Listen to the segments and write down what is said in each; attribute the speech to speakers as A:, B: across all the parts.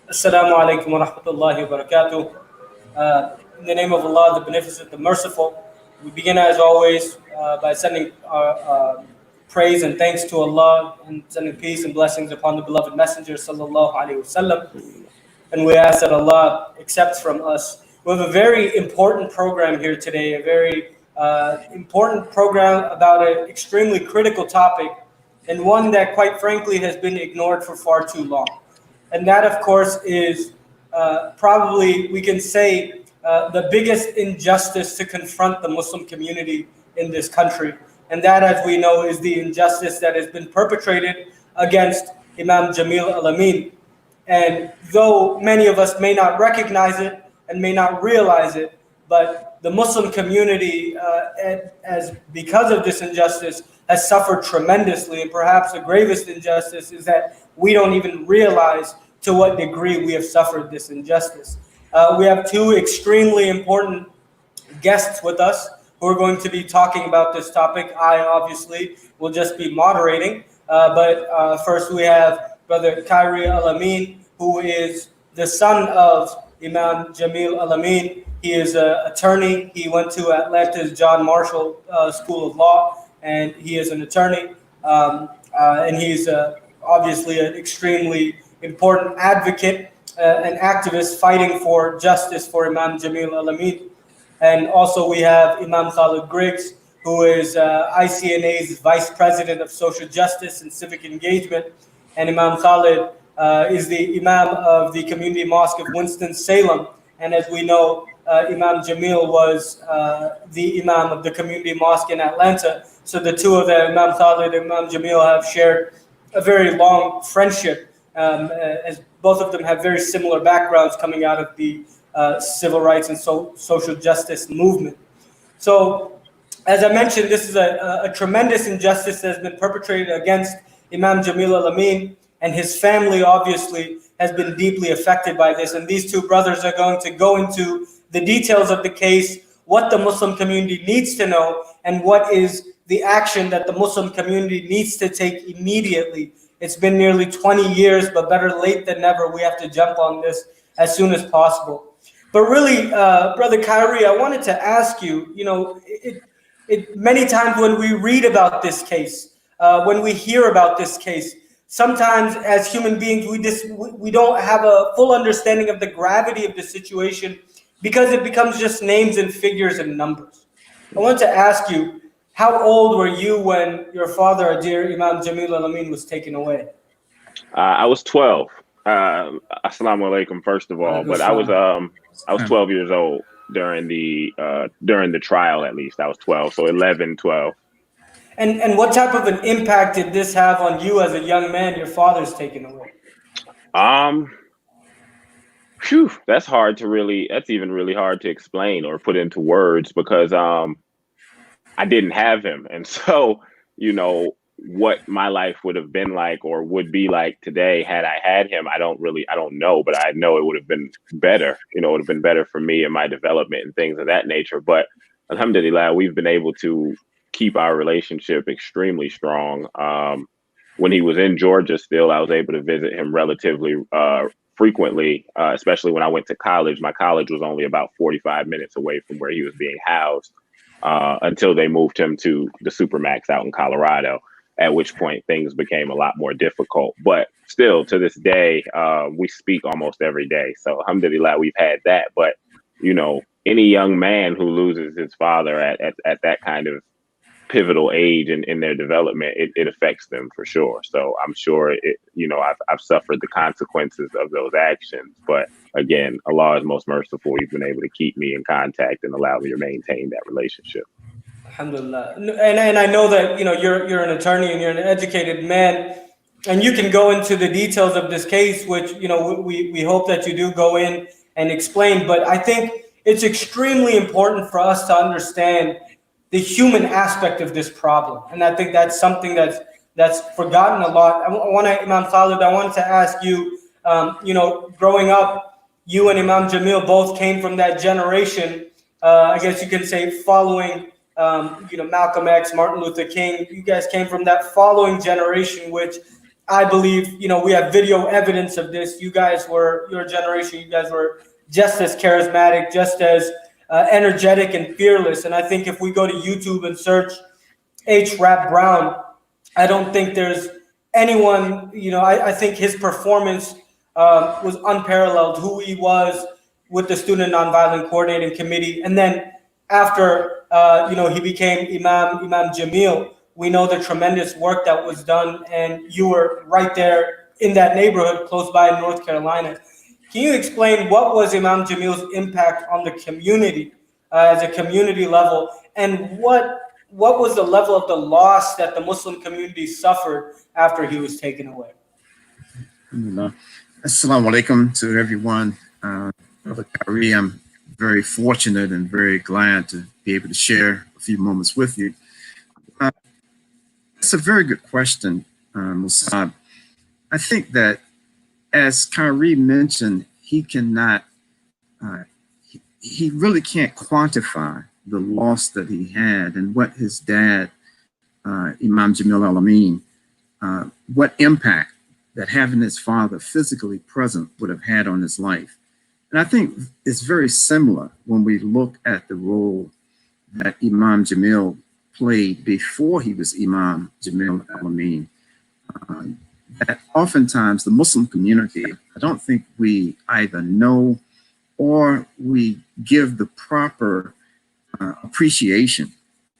A: Assalamu alaikum wa rahmatullahi wa barakatuh. In the name of Allah, the Beneficent, the Merciful, we begin as always by sending our praise and thanks to Allah and sending peace and blessings upon the beloved Messenger sallallahu alaihi wasallam. And we ask that Allah accepts from us. We have a very important program here today, a very important program about an extremely critical topic, and one that, quite frankly, has been ignored for far too long. And that, of course, is probably, we can say, the biggest injustice to confront the Muslim community in this country. And that, as we know, is the injustice that has been perpetrated against Imam Jamil Al-Amin. And though many of us may not recognize it and may not realize it, but the Muslim community, as because of this injustice, has suffered tremendously. And perhaps the gravest injustice is that we don't even realize to what degree we have suffered this injustice. We have two extremely important guests with us who are going to be talking about this topic. I obviously will just be moderating, but first we have Brother Kairi Al-Amin, who is the son of Imam Jamil Al-Amin. He is an attorney. He went to Atlanta's John Marshall School of Law, and he is an attorney. And he's obviously an extremely important advocate, an activist fighting for justice for Imam Jamil Al-Amin. And also we have Imam Khalid Griggs, who is ICNA's Vice President of Social Justice and Civic Engagement. And Imam Khalid is the Imam of the Community Mosque of Winston-Salem. And as we know, Imam Jamil was the Imam of the Community Mosque in Atlanta. So the two of them, Imam Khalid and Imam Jamil, have shared a very long friendship, as both of them have very similar backgrounds coming out of the civil rights and social justice movement. So, as I mentioned, this is a tremendous injustice that has been perpetrated against Imam Jamil Al-Amin, and his family obviously has been deeply affected by this. And these two brothers are going to go into the details of the case, what the Muslim community needs to know, and what is the action that the Muslim community needs to take immediately. It's been nearly 20 years, but better late than never. We have to jump on this as soon as possible. But really, Brother Kairi, I wanted to ask you, many times when we read about this case, when we hear about this case, sometimes as human beings, we don't have a full understanding of the gravity of the situation because it becomes just names and figures and numbers. I want to ask you, how old were you when your father, dear Imam Jamil Al-Amin, was taken away?
B: I was 12. Assalamu alaikum, first of all, but I was 12 years old during the trial. At least I was 12, so 11, 12.
A: And what type of an impact did this have on you as a young man? Your father's taken away.
B: That's even really hard to explain or put into words because I didn't have him, and so what my life would have been like or would be like today had I had him, I don't know, but I know it would have been better. It would have been better for me and my development and things of that nature. But alhamdulillah, we've been able to keep our relationship extremely strong. When he was in Georgia still, I was able to visit him relatively frequently, especially when I went to college. My college was only about 45 minutes away from where he was being housed until they moved him to the Supermax out in Colorado, at which point things became a lot more difficult. But still, to this day, we speak almost every day. So alhamdulillah, we've had that. But, any young man who loses his father at that kind of pivotal age in their development, it affects them for sure. So I'm sure I've suffered the consequences of those actions. But again, Allah is most merciful. He's been able to keep me in contact and allow me to maintain that relationship.
A: Alhamdulillah. And I know that you're an attorney and you're an educated man, and you can go into the details of this case, which we hope that you do go in and explain. But I think it's extremely important for us to understand the human aspect of this problem, and I think that's something that's forgotten a lot. Imam Khalid, I wanted to ask you, growing up, you and Imam Jamil both came from that generation. I guess you can say following, Malcolm X, Martin Luther King. You guys came from that following generation, which I believe, we have video evidence of this. You guys were, your generation, you guys were just as charismatic, just as energetic and fearless. And I think if we go to YouTube and search H. Rap Brown, I don't think there's anyone, I think his performance was unparalleled, who he was with the Student Nonviolent Coordinating Committee. And then after, he became Imam Jamil, we know the tremendous work that was done, and you were right there in that neighborhood close by in North Carolina. Can you explain what was Imam Jamil's impact on the community as a community level, and what was the level of the loss that the Muslim community suffered after he was taken away?
C: Assalamu alaikum to everyone. Brother Kairi, I'm very fortunate and very glad to be able to share a few moments with you. It's a very good question, Musab. I think that, as Kairi mentioned, he cannot, he really can't quantify the loss that he had and what his dad, Imam Jamil Al-Amin, what impact that having his father physically present would have had on his life. And I think it's very similar when we look at the role that Imam Jamil played before he was Imam Jamil Al-Amin. That oftentimes the Muslim community, I don't think we either know or we give the proper appreciation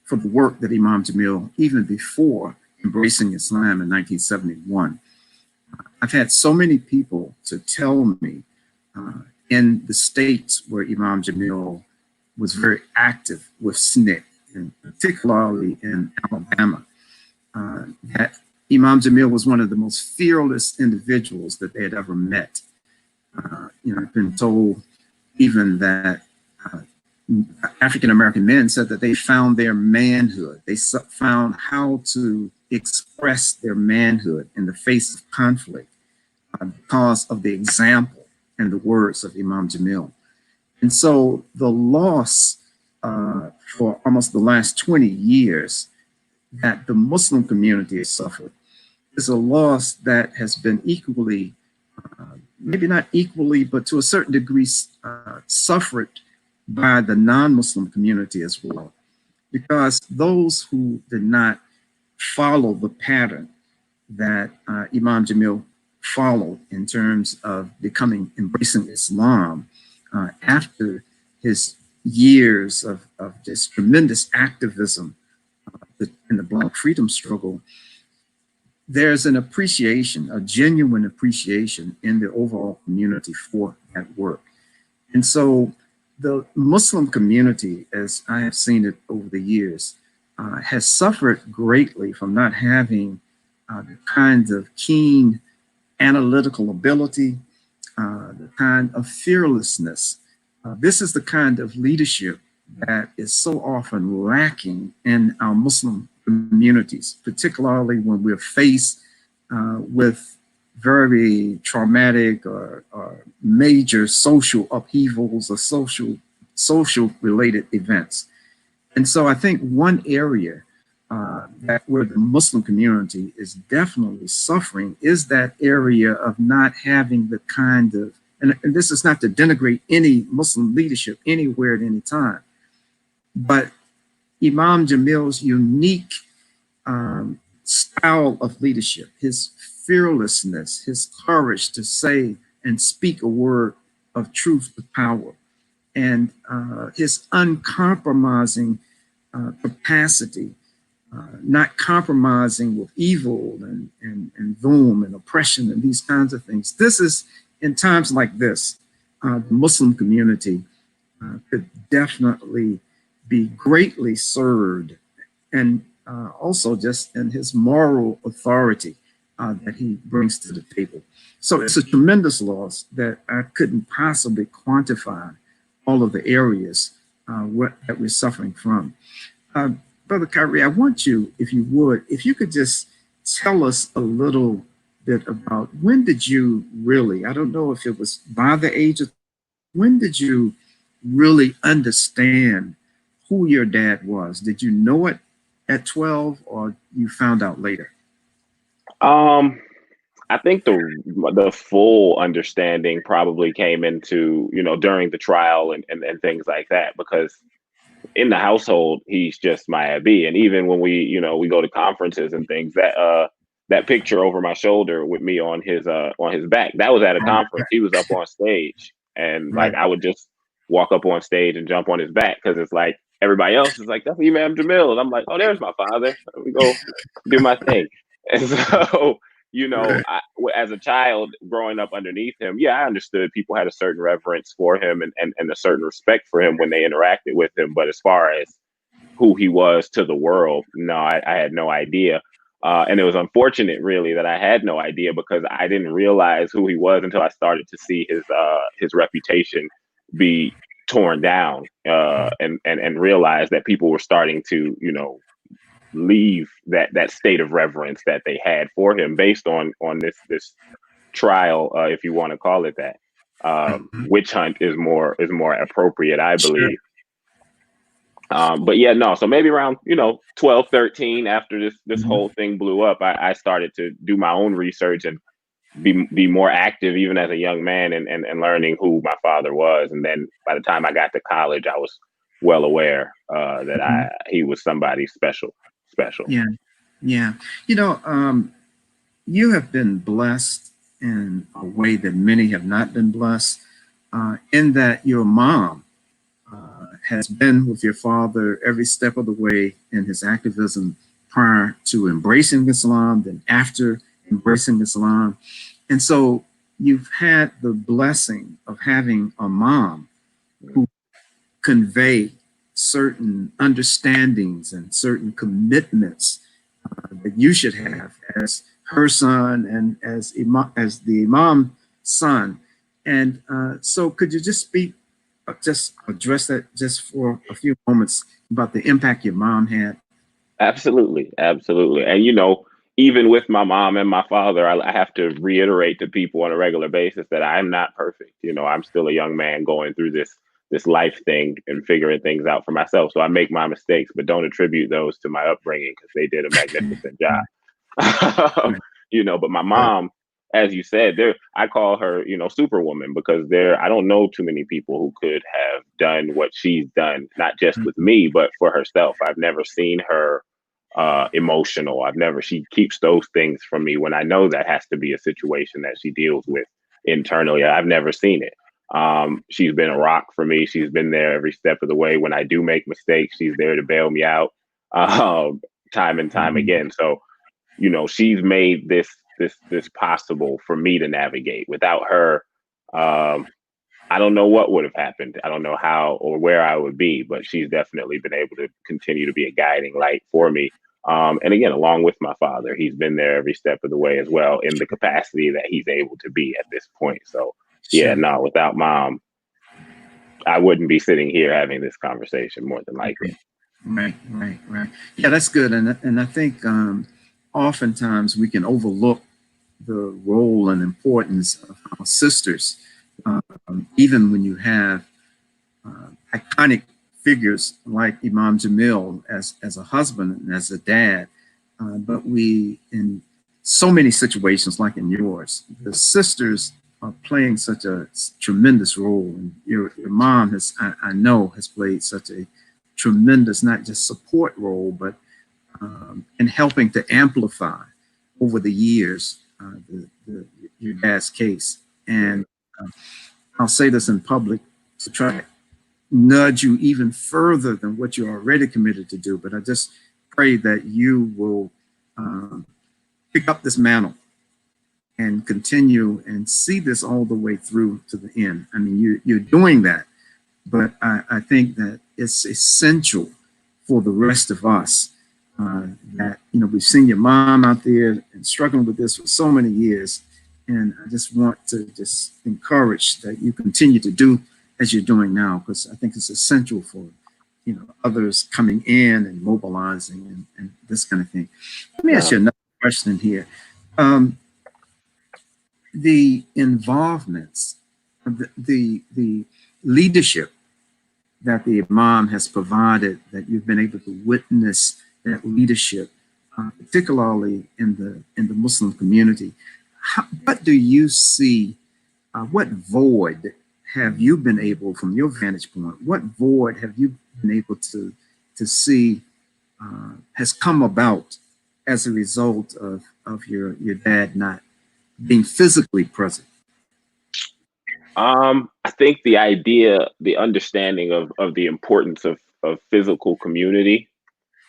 C: for the work that Imam Jamil, even before embracing Islam in 1971. I've had so many people to tell me in the states where Imam Jamil was very active with SNCC, and particularly in Alabama, that Imam Jamil was one of the most fearless individuals that they had ever met. I've been told even that African-American men said that they found their manhood. They found how to express their manhood in the face of conflict because of the example and the words of Imam Jamil. And so the loss for almost the last 20 years that the Muslim community has suffered is a loss that has been equally, maybe not equally, but to a certain degree suffered by the non-Muslim community as well. Because those who did not follow the pattern that Imam Jamil followed in terms of embracing Islam after his years of this tremendous activism in the Black freedom struggle, there's an appreciation, a genuine appreciation in the overall community for that work. And so the Muslim community, as I have seen it over the years, has suffered greatly from not having the kind of keen analytical ability, the kind of fearlessness. This is the kind of leadership that is so often lacking in our Muslim communities, particularly when we're faced with very traumatic or major social upheavals or social related events. And so I think one area where the Muslim community is definitely suffering is that area of not having the kind of, and this is not to denigrate any Muslim leadership anywhere at any time, but Imam Jamil's unique style of leadership, his fearlessness, his courage to say and speak a word of truth to power, and his uncompromising capacity, not compromising with evil and doom and oppression and these kinds of things. This is, in times like this, the Muslim community could definitely be greatly served, and also just in his moral authority that he brings to the table. So it's a tremendous loss that I couldn't possibly quantify all of the areas that we're suffering from. Brother Kairi, I want you, if you could just tell us a little bit about when did you really, I don't know if it was by the age of, when did you really understand who your dad was? Did you know it at 12 or you found out later?
B: I think the full understanding probably came into, during the trial and things like that, because in the household, he's just my Abi. And even when we go to conferences and things, that picture over my shoulder with me on his back, that was at a conference. He was up on stage, and like I would just walk up on stage and jump on his back, because it's like everybody else is like, that's Imam Jamil, and I'm like, oh, there's my father. Let me go do my thing. And so, as a child growing up underneath him, yeah, I understood people had a certain reverence for him and a certain respect for him when they interacted with him. But as far as who he was to the world, no, I had no idea. And it was unfortunate, really, that I had no idea, because I didn't realize who he was until I started to see his reputation be torn down, and realize that people were starting to, leave that state of reverence that they had for him based on this trial, if you want to call it that. Witch hunt is more appropriate, I believe. But yeah, no, so maybe around 12, 13, after this whole thing blew up, I started to do my own research and be more active, even as a young man, and learning who my father was. And then by the time I got to college, I was well aware that he was somebody special.
C: Yeah. You have been blessed in a way that many have not been blessed, in that your mom has been with your father every step of the way in his activism prior to embracing Islam, then after embracing Islam. And so you've had the blessing of having a mom who convey certain understandings and certain commitments that you should have as her son and as the Imam's son. And so could you just address that just for a few moments about the impact your mom had?
B: Absolutely. And even with my mom and my father, I have to reiterate to people on a regular basis that I'm not perfect. I'm still a young man going through this life thing and figuring things out for myself. So I make my mistakes, but don't attribute those to my upbringing, because they did a magnificent job. But my mom, as you said, I call her, Superwoman, because I don't know too many people who could have done what she's done, not just with me, but for herself. I've never seen her emotional. She keeps those things from me when I know that has to be a situation that she deals with internally. I've never seen it. She's been a rock for me. She's been there every step of the way. When I do make mistakes, she's there to bail me out, time and time again. So, she's made this possible for me to navigate. Without her, I don't know what would have happened. I don't know how or where I would be, but she's definitely been able to continue to be a guiding light for me. And again, along with my father, he's been there every step of the way as well, in the capacity that he's able to be at this point. So yeah, no, without mom, I wouldn't be sitting here having this conversation, more than likely.
C: Right. Yeah, that's good. And I think oftentimes we can overlook the role and importance of our sisters, even when you have iconic figures like Imam Jamil as a husband and as a dad. But we, in so many situations like in yours, the sisters are playing such a tremendous role. And your mom I know has played such a tremendous, not just support role, but in helping to amplify over the years your dad's case. And I'll say this in public to try to nudge you even further than what you're already committed to do. But I just pray that you will pick up this mantle and continue and see this all the way through to the end. I mean, you're doing that, but I think that it's essential for the rest of us that, we've seen your mom out there and struggling with this for so many years. And I just want to just encourage that you continue to do as you're doing now, because I think it's essential for, others coming in and mobilizing and this kind of thing. Let me ask you another question here. The involvements, the leadership that the Imam has provided, that you've been able to witness that leadership, particularly in the Muslim community. what do you see? What void have you been able, from your vantage point, what void have you been able to see has come about as a result of your dad not being physically present?
B: I think the understanding of the importance of physical community,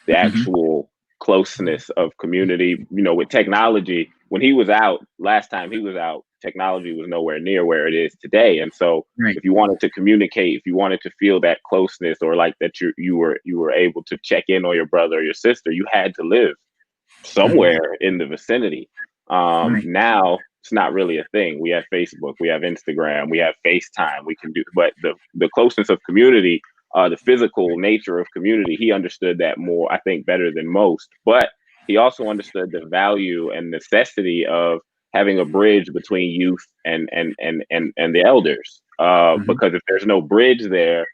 B: the actual closeness of community, with technology. When he was out, last time he was out, technology was nowhere near where it is today. And so
C: Right.
B: if you wanted to communicate, if you wanted to feel that closeness, or like that you were able to check in on your brother or your sister, you had to live somewhere in the vicinity.
C: Right.
B: Now it's not really a thing. We have Facebook, we have Instagram, we have FaceTime. We can do, but the closeness of community, the physical nature of community, he understood that more, I think, better than most. But he also understood the value and necessity of having a bridge between youth and the elders. Because if there's no bridge there,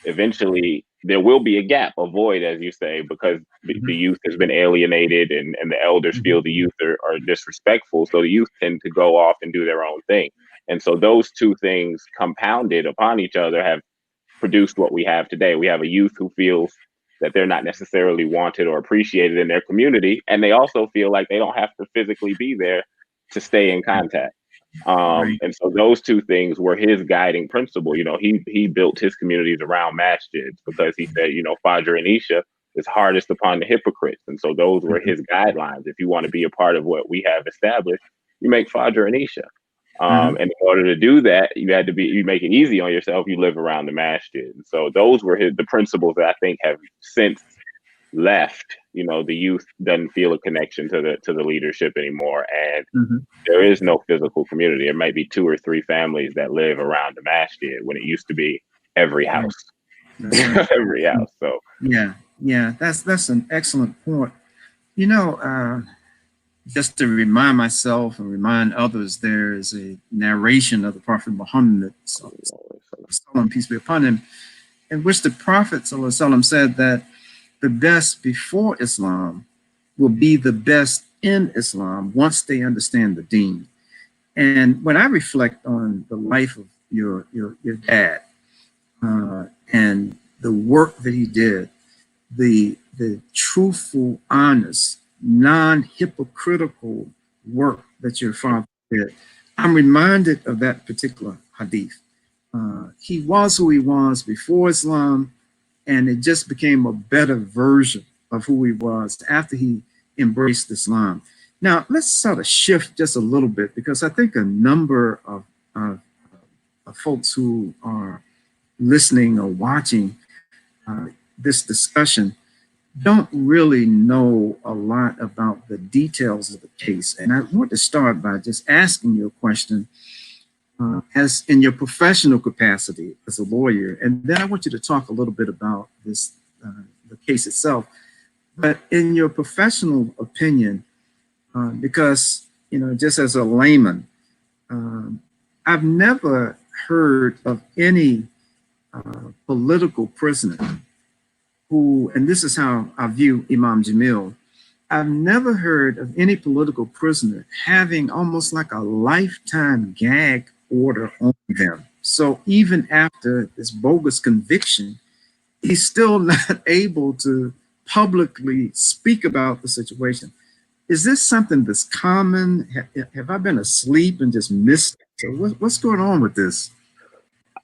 B: eventually there will be a gap, a void, as you say, because the youth has been alienated, and the elders feel the youth are disrespectful. So the youth tend to go off and do their own thing. And so those two things compounded upon each other have produced what we have today. We have a youth who feels that they're not necessarily wanted or appreciated in their community. And they also feel like they don't have to physically be there to stay in contact.
C: Right.
B: And so those two things were his guiding principle. He built his communities around masjids because he said, Fajr and Isha is hardest upon the hypocrites. And so those were his guidelines. If you want to be a part of what we have established, you make Fajr and Isha. And in order to do that, you make it easy on yourself. You live around the masjid. And so those were the principles that I think have since left. The youth doesn't feel a connection to the leadership anymore, and there is no physical community. There might be 2 or 3 families that live around the masjid when it used to be every house.
C: Right.
B: Every house. So
C: yeah, that's an excellent point. Just to remind myself and remind others, there is a narration of the Prophet Muhammad, peace be upon him, in which the Prophet said that the best before Islam will be the best in Islam once they understand the deen. And when I reflect on the life of your dad and the work that he did, the truthful, honest, non-hypocritical work that your father did, I'm reminded of that particular hadith. He was who he was before Islam, and it just became a better version of who he was after he embraced Islam. Now, let's sort of shift just a little bit, because I think a number of folks who are listening or watching this discussion don't really know a lot about the details of the case. And I want to start by just asking you a question as in your professional capacity as a lawyer. And then I want you to talk a little bit about this, the case itself. But in your professional opinion, because, just as a layman, I've never heard of any political prisoner who, and this is how I view Imam Jamil, I've never heard of any political prisoner having almost like a lifetime gag order on them. So even after this bogus conviction, he's still not able to publicly speak about the situation. Is this something that's common? Have I been asleep and just missed it? So what's going on with this?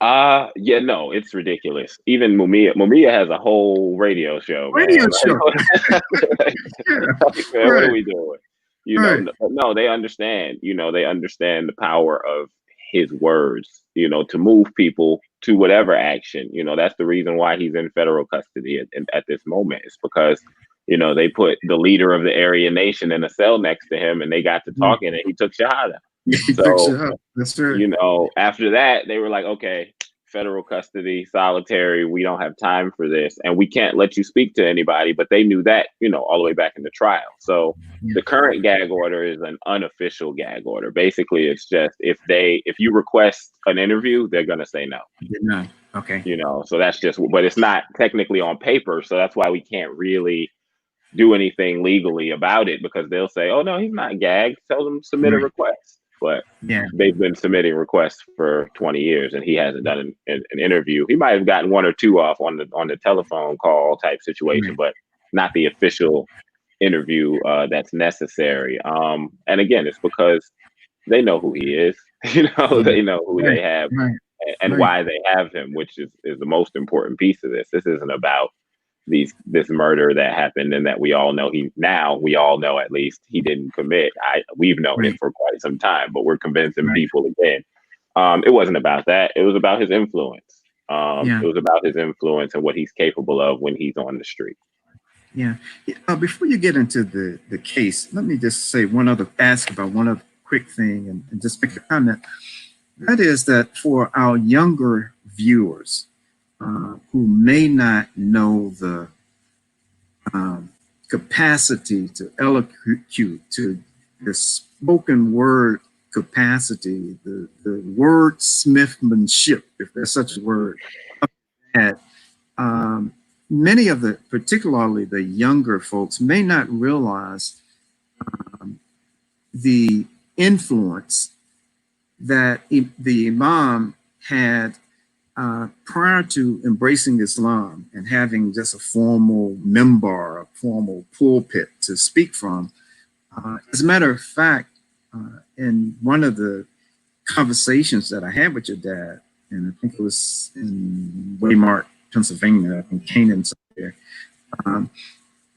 B: Yeah, no, it's ridiculous. Even Mumia has a whole radio show.
C: Radio
B: man.
C: show.
B: Man, what are we doing? No, they understand. They understand the power of his words. To move people to whatever action. That's the reason why he's in federal custody at this moment. It's because they put the leader of the Aryan nation in a cell next to him, and they got to talking, and he took shahada. So,
C: that's right.
B: After that, they were like, okay, federal custody, solitary, we don't have time for this, and we can't let you speak to anybody. But they knew that, all the way back in the trial. So the current gag order is an unofficial gag order. Basically, it's just if you request an interview, they're gonna say no.
C: No. Okay.
B: So that's just, but it's not technically on paper. So that's why we can't really do anything legally about it, because they'll say, oh no, he's not gagged. Tell them to submit a request. but
C: Yeah.
B: they've been submitting requests for 20 years, and he hasn't done an interview. He might have gotten one or two off on the telephone call type situation, but not the official interview that's necessary. And again, it's because they know who he is. They know who they have and why they have him, which is the most important piece of this. This isn't about this murder that happened and that we all know we all know at least he didn't commit. We've known it for quite some time, but we're convincing people again. It wasn't about that. It was about his influence. It was about his influence and what he's capable of when he's on the street.
C: Yeah. Before you get into the case, let me just say ask about one other quick thing and just make a comment. That is that for our younger viewers who may not know the capacity to eloquate, to the spoken word capacity, the wordsmithmanship, if there's such a word, that many of particularly the younger folks, may not realize the influence that the Imam had prior to embracing Islam and having just a formal minbar, a formal pulpit to speak from. As a matter of fact, in one of the conversations that I had with your dad, and I think it was in Waymart, Pennsylvania, in Canaan somewhere,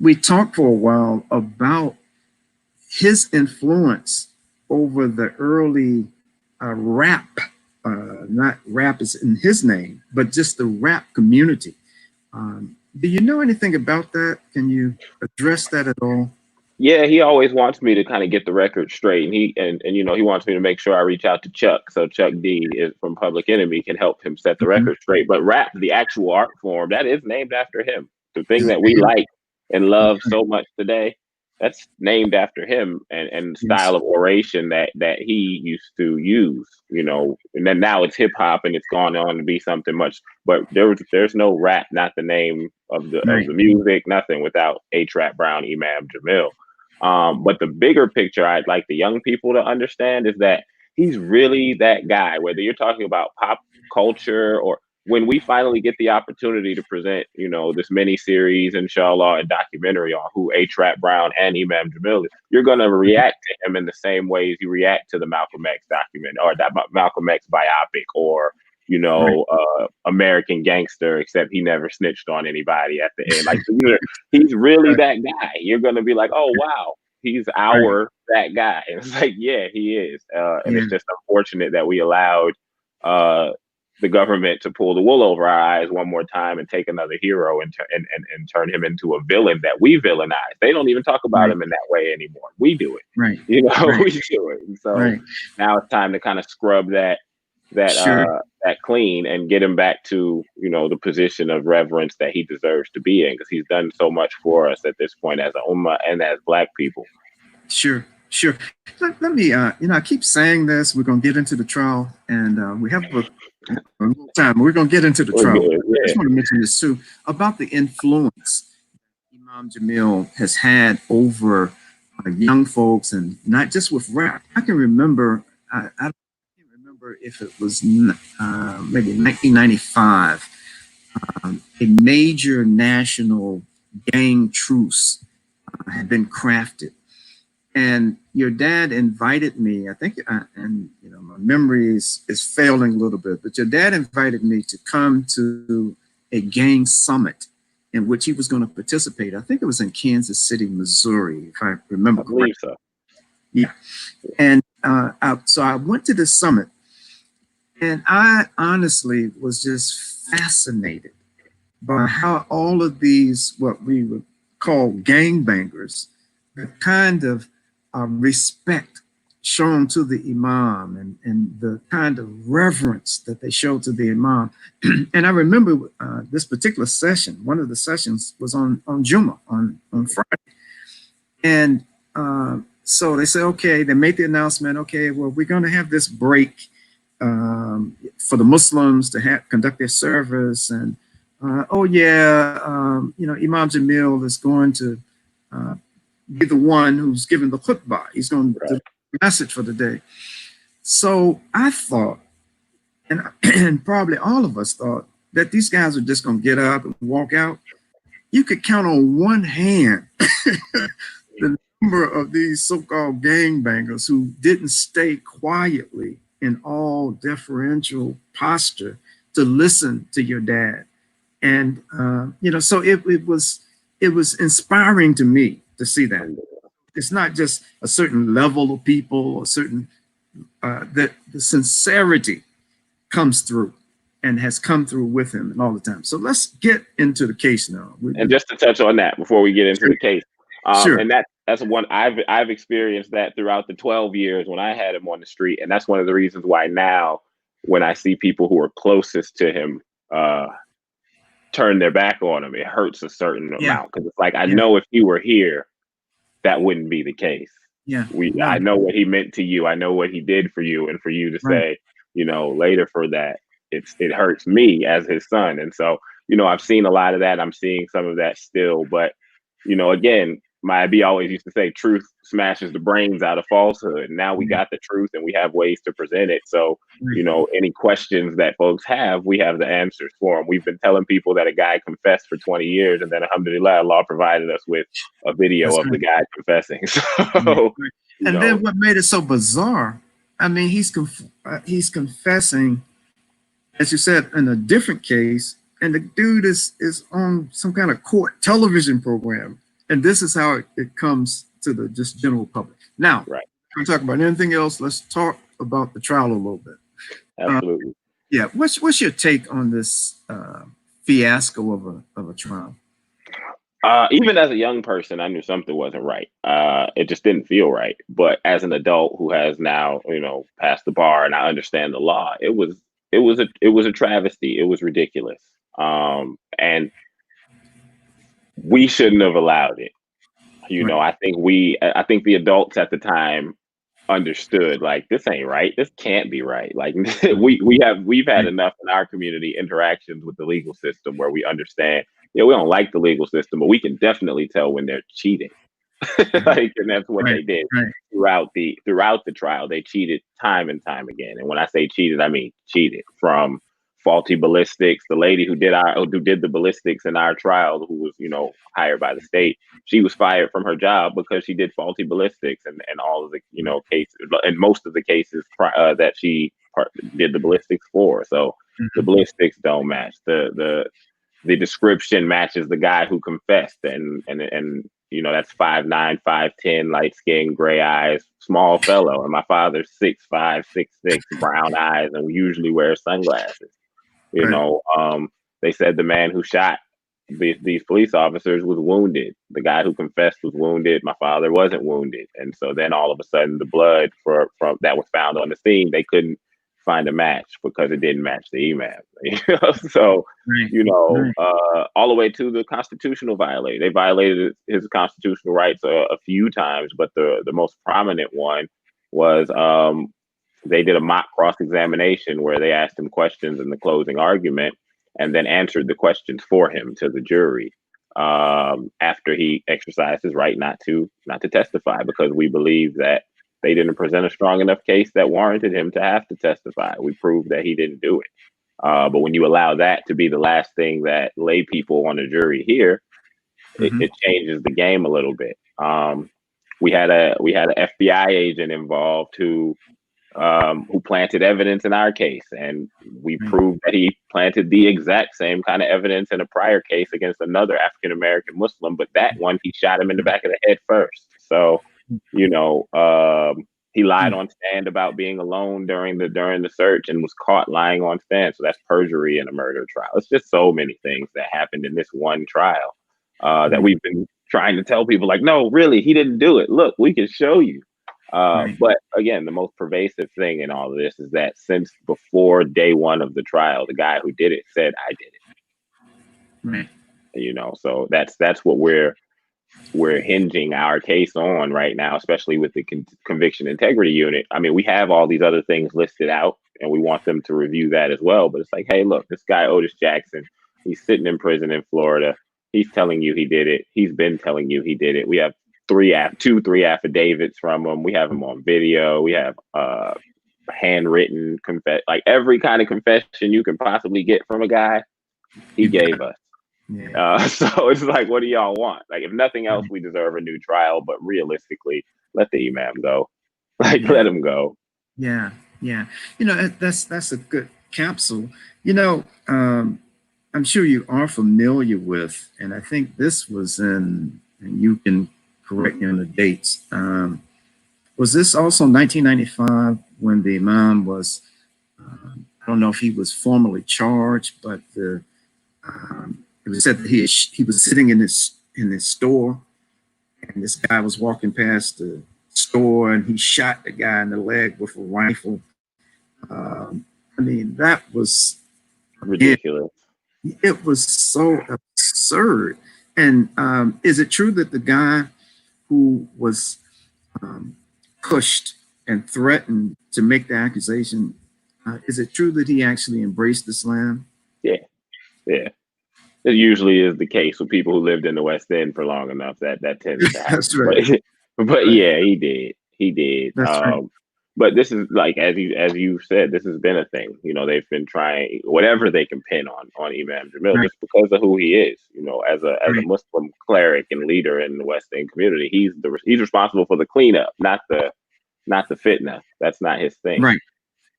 C: we talked for a while about his influence over the early rap, not rap is in his name, but just the rap community. Do you know anything about that? Can you address that at all?
B: Yeah, he always wants me to kind of get the record straight, and he wants me to make sure I reach out to Chuck. So Chuck D is from Public Enemy can help him set the record straight. But rap, the actual art form, that is named after him. The thing that we like and love so much today, that's named after him, and style of oration that he used to use, and then now it's hip hop and it's gone on to be something much, but there's no rap, not the name of the music, nothing without H-Rap Brown, Imam Jamil. But the bigger picture I'd like the young people to understand is that he's really that guy, whether you're talking about pop culture or when we finally get the opportunity to present, this mini series, inshallah, a documentary on who H-Rap Brown and Imam Jamil is, you're going to react to him in the same ways you react to the Malcolm X document or that Malcolm X biopic or, American Gangster, except he never snitched on anybody at the end. Like, he's really that guy. You're going to be like, oh, wow, he's that guy. And it's like, yeah, he is. And it's just unfortunate that we allowed the government to pull the wool over our eyes one more time and take another hero and turn him into a villain that we villainize. They don't even talk about him in that way anymore. We do it. We do it. And so now it's time to kind of scrub that clean and get him back to, the position of reverence that he deserves to be in, because he's done so much for us at this point as a ummah and as Black people.
C: Sure. Let me, I keep saying this, we're going to get into the trial, and we have a little time. We're going to get into the trial. I just want to mention this too, about the influence Imam Jamil has had over young folks, and not just with rap. I can remember, I can't remember if it was maybe 1995, a major national gang truce had been crafted. And your dad invited me, I think, and my memory is failing a little bit, but your dad invited me to come to a gang summit in which he was going to participate. I think it was in Kansas City, Missouri, if I remember correctly.
B: So.
C: Yeah. And so I went to the summit, and I honestly was just fascinated by how all of these, what we would call gangbangers, the kind of respect shown to the Imam and the kind of reverence that they showed to the Imam. And I remember this particular session, one of the sessions was on Jummah, on Friday. And so they said, okay, they made the announcement, okay, well, we're going to have this break for the Muslims to conduct their service. And Imam Jamil is going to be the one who's giving the khutbah. He's going to do the message for the day. So I thought, and, and probably all of us thought, that these guys are just going to get up and walk out. You could count on one hand the number of these so-called gangbangers who didn't stay quietly in all deferential posture to listen to your dad. And so it was inspiring to me to see that. It's not just a certain level of people or certain that the sincerity comes through and has come through with him and all the time. So let's get into the case now.
B: And just to touch on that before we get into the case,
C: sure.
B: And that's one I've experienced that throughout the 12 years when I had him on the street, and that's one of the reasons why now when I see people who are closest to him turn their back on him, it hurts a certain amount, because it's like I know if he were here, that wouldn't be the case. I know what he meant to you. I know what he did for you, and for you to say, later for that, it hurts me as his son. And so, I've seen a lot of that. I'm seeing some of that still, but again, my B always used to say, truth smashes the brains out of falsehood. Now we got the truth and we have ways to present it. So, any questions that folks have, we have the answers for them. We've been telling people that a guy confessed for 20 years, and then alhamdulillah, Allah provided us with a video of the guy confessing. So,
C: and then what made it so bizarre, I mean, he's confessing, as you said, in a different case, and the dude is on some kind of court television program. And this is how it comes to the just general public. Now, we're talking about anything else. Let's talk about the trial a little bit.
B: Absolutely.
C: What's your take on this fiasco of a trial?
B: Even as a young person, I knew something wasn't right. It just didn't feel right. But as an adult who has now, passed the bar and I understand the law, it was a travesty. It was ridiculous. And we shouldn't have allowed it. I think the adults at the time understood, like, this ain't right. This can't be right. Like, we've had enough in our community interactions with the legal system where we understand, we don't like the legal system, but we can definitely tell when they're cheating. And that's what they did throughout the trial. They cheated time and time again. And when I say cheated, I mean cheated. From faulty ballistics, the lady who did the ballistics in our trial, who was hired by the state, she was fired from her job because she did faulty ballistics, and all of the cases, and most of the cases that she did the ballistics for. So the ballistics don't match. The description matches the guy who confessed, and that's 5'9", 5'10", light skin, gray eyes, small fellow. And my father's 6'5", 6'6", brown eyes, and we usually wear sunglasses. They said the man who shot these police officers was wounded. The guy who confessed was wounded. My father wasn't wounded. And so then all of a sudden the blood from that was found on the scene, they couldn't find a match because it didn't match the imam. So, all the way to the constitutional violation. They violated his constitutional rights a few times, but the most prominent one was they did a mock cross-examination where they asked him questions in the closing argument and then answered the questions for him to the jury after he exercised his right not to testify, because we believe that they didn't present a strong enough case that warranted him to have to testify. We proved that he didn't do it. But when you allow that to be the last thing that lay people on the jury hear, it changes the game a little bit. We had an FBI agent involved who planted evidence in our case, and we proved that he planted the exact same kind of evidence in a prior case against another African-American Muslim, but that one, he shot him in the back of the head first. So, he lied on stand about being alone during the search and was caught lying on stand. So that's perjury in a murder trial. It's just so many things that happened in this one trial that we've been trying to tell people, like, no, really, he didn't do it. Look, we can show you. But again, the most pervasive thing in all of this is that since before day one of the trial, the guy who did it said, I did it. So that's what we're hinging our case on right now, especially with the conviction integrity unit. I mean, we have all these other things listed out and we want them to review that as well. But it's like, hey, look, this guy, Otis Jackson, he's sitting in prison in Florida. He's telling you he did it. He's been telling you he did it. We have 3 affidavits from him. We have him on video. We have handwritten like every kind of confession you can possibly get from a guy, he gave us.
C: Yeah.
B: So it's like, what do y'all want? Like, if nothing else, we deserve a new trial, but realistically, let the imam go. Like, let him go.
C: Yeah, yeah. You know, that's a good capsule. You know, I'm sure you are familiar with, and I think this was in, and you can correct me on the dates. Was this also 1995 when the imam was, I don't know if he was formally charged, but it was said that he was sitting in his store, and this guy was walking past the store, and he shot the guy in the leg with a rifle. I mean, that was
B: Ridiculous.
C: It was so absurd. And is it true that the guy who was pushed and threatened to make the accusation, is it true that he actually embraced Islam?
B: Yeah, yeah. It usually is the case with people who lived in the West End for long enough that tends to happen.
C: That's right.
B: But
C: Right.
B: yeah, he did. He did.
C: That's right.
B: But this is like, as you said, this has been a thing. You know, they've been trying whatever they can pin on Imam Jamil,
C: Right.
B: just because of who he is. You know, as a
C: Right.
B: Muslim cleric and leader in the West End community, he's responsible for the cleanup, not the fitna. That's not his thing.
C: Right.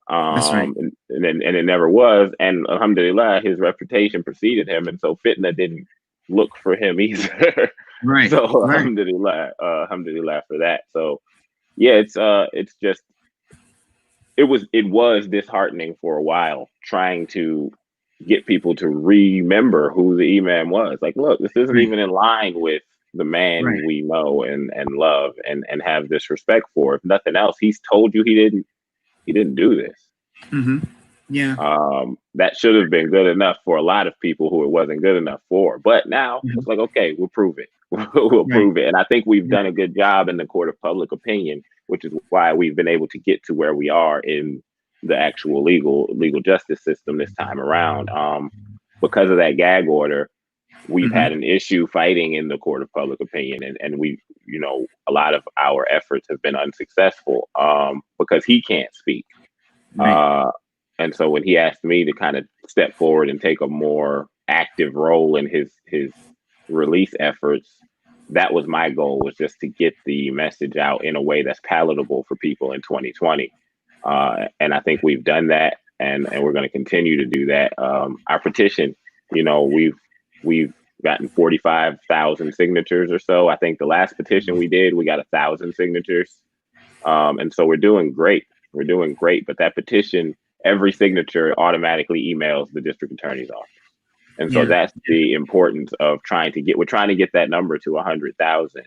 C: That's right.
B: And it never was. And alhamdulillah, his reputation preceded him, and so fitna didn't look for him either.
C: Right.
B: So
C: Right.
B: alhamdulillah for that. So yeah, it's just it was disheartening for a while trying to get people to remember who the imam was. Like, look, this isn't
C: Right.
B: even in line with the man
C: Right.
B: we know and love and have this respect for. If nothing else, he's told you he didn't do this.
C: Mm-hmm. Yeah.
B: That should have been good enough for a lot of people who it wasn't good enough for. But now
C: Mhm.
B: it's like, okay, we'll prove it. We'll
C: Right.
B: prove it. And I think we've
C: Yeah.
B: done a good job in the court of public opinion, which is why we've been able to get to where we are in the actual legal justice system this time around. Because of that gag order, we've
C: Mm-hmm.
B: had an issue fighting in the court of public opinion, and we, you know, a lot of our efforts have been unsuccessful because he can't speak.
C: Right.
B: And so when he asked me to kind of step forward and take a more active role in his release efforts, that was my goal, was just to get the message out in a way that's palatable for people in 2020. And I think we've done that, and we're going to continue to do that. Our petition, you know, we've gotten 45,000 signatures or so. I think the last petition we did, we got 1,000 signatures. And so we're doing great. We're doing great. But that petition, every signature automatically emails the district attorney's office. And so
C: Yeah.
B: that's the importance of we're trying to get that number to 100,000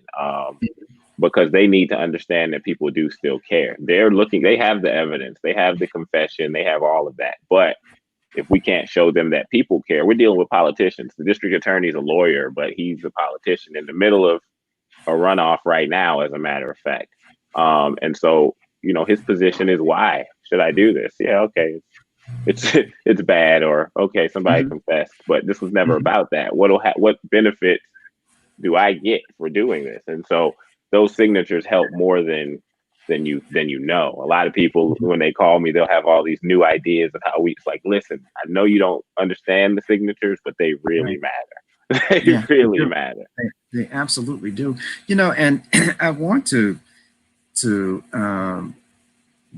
B: because they need to understand that people do still care. They have the evidence, they have the confession, they have all of that. But if we can't show them that people care, we're dealing with politicians. The district attorney is a lawyer, but he's a politician in the middle of a runoff right now, as a matter of fact. And so, you know, his position is, why should I do this? Yeah, okay, it's bad, or okay, somebody
C: Mhm.
B: confessed, but this was never
C: Mhm.
B: about that. What benefits do I get for doing this? And so those signatures help more than you know. A lot of people, when they call me, they'll have all these new ideas of how it's like, listen, I know you don't understand the signatures, but they really
C: Right.
B: matter. They
C: Yeah. They
B: really
C: do.
B: matter.
C: They absolutely do. You know, and I want to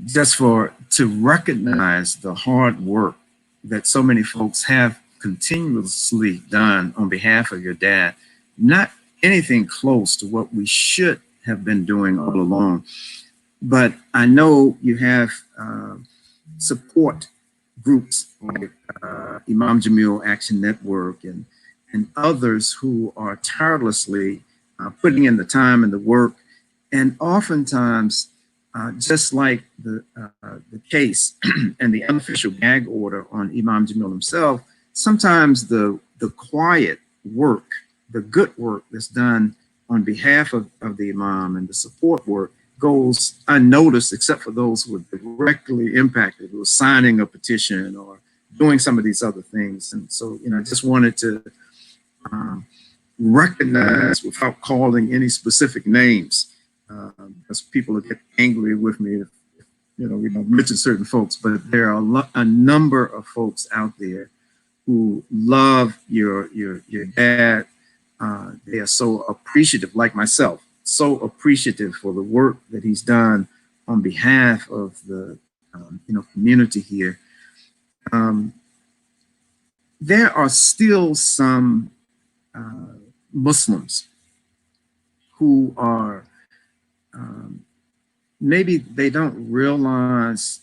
C: just to recognize the hard work that so many folks have continuously done on behalf of your dad. Not anything close to what we should have been doing all along. But I know you have support groups like Imam Jamil Action Network and others who are tirelessly putting in the time and the work. And oftentimes, just like the case and the unofficial gag order on Imam Jamil himself, sometimes the quiet work, the good work that's done on behalf of the Imam and the support work goes unnoticed, except for those who are directly impacted, who are signing a petition or doing some of these other things. And so, you know, I just wanted to recognize, without calling any specific names, because people will get angry with me if we don't mention certain folks, but there are a number of folks out there who love your dad. They are so appreciative, like myself, so appreciative for the work that he's done on behalf of the community here. There are still some Muslims who are maybe they don't realize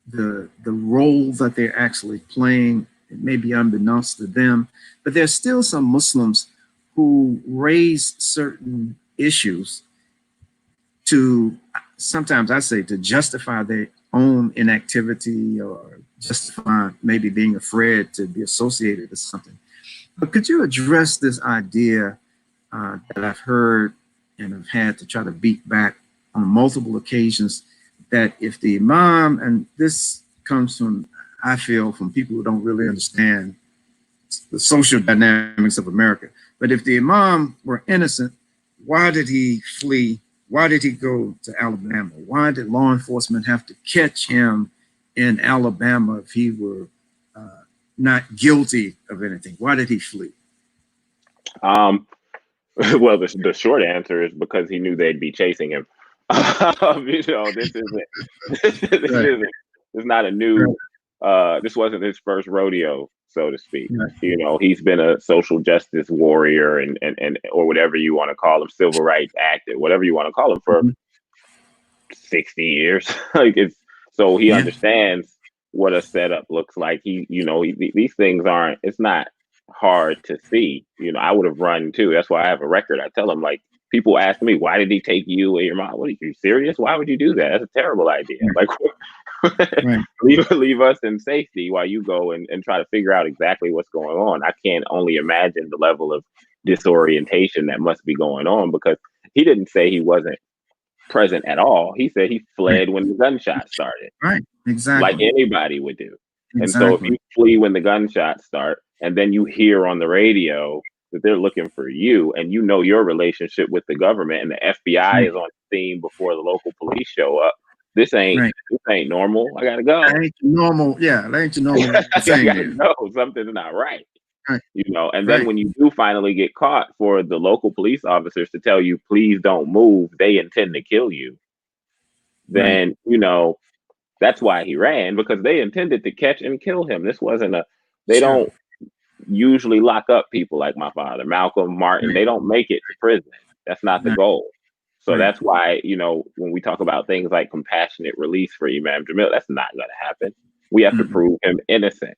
C: the role that they're actually playing. It may be unbeknownst to them, but there's still some Muslims who raise certain issues to, sometimes I say, to justify their own inactivity or justify maybe being afraid to be associated with something. But could you address this idea that I've heard and have had to try to beat back on multiple occasions, that if the Imam, and this comes from, I feel, from people who don't really understand the social dynamics of America, but if the Imam were innocent, why did he flee? Why did he go to Alabama? Why did law enforcement have to catch him in Alabama if he were not guilty of anything? Why did he flee?
B: Well, the short answer is because he knew they'd be chasing him. This not a new, this wasn't his first rodeo, so to speak. Right. He's been a social justice warrior and or whatever you want to call him, civil rights activist, whatever you want to call him, for 60 years. So he understands what a setup looks like. These things aren't, it's not hard to see. I would have run too. That's why I have a record. I tell them, like, people ask me, why did he take you and your mom? What, are you serious? Why would you do that? That's a terrible idea. Like, right. leave us in safety while you go and try to figure out exactly what's going on. I can't only imagine the level of disorientation that must be going on, because he didn't say he wasn't present at all. He said he fled when the gunshots started.
C: Right, exactly.
B: Like anybody would do.
C: Exactly.
B: And so if you flee when the gunshots start, and then you hear on the radio that they're looking for you, and your relationship with the government, and the FBI is on the scene before the local police show up, this ain't normal. I gotta go.
C: That ain't normal. Yeah, that ain't normal.
B: I gotta go. Something's not right. Right. And then when you do finally get caught, for the local police officers to tell you, please don't move, they intend to kill you. Then, that's why he ran, because they intended to catch and kill him. This wasn't they don't usually lock up people like my father, Malcolm, Martin. They don't make it to prison. That's not the goal. So that's why, when we talk about things like compassionate release for Imam Jamil, that's not going to happen. We have to prove him innocent.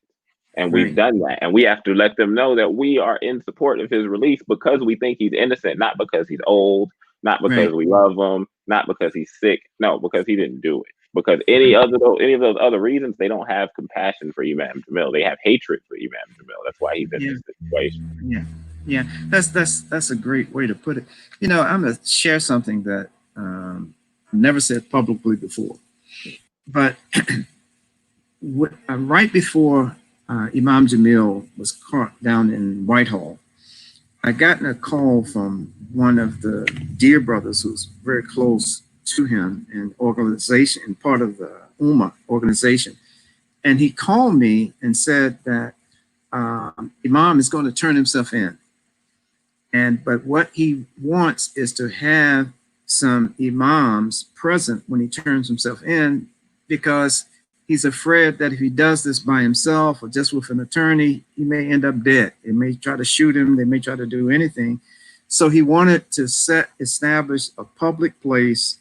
B: And we've done that. And we have to let them know that we are in support of his release because we think he's innocent, not because he's old, not because we love him, not because he's sick. No, because he didn't do it. Because any of those other reasons, they don't have compassion for Imam Jamil. They have hatred for Imam Jamil. That's why he's in this situation.
C: Yeah. That's a great way to put it. I'm going to share something that I've never said publicly before. But right before Imam Jamil was caught down in Whitehall, I got a call from one of the dear brothers who's very close to him and organization and part of the Ummah organization. And he called me and said that Imam is going to turn himself in. But what he wants is to have some imams present when he turns himself in, because he's afraid that if he does this by himself or just with an attorney, he may end up dead. They may try to shoot him. They may try to do anything. So he wanted to establish a public place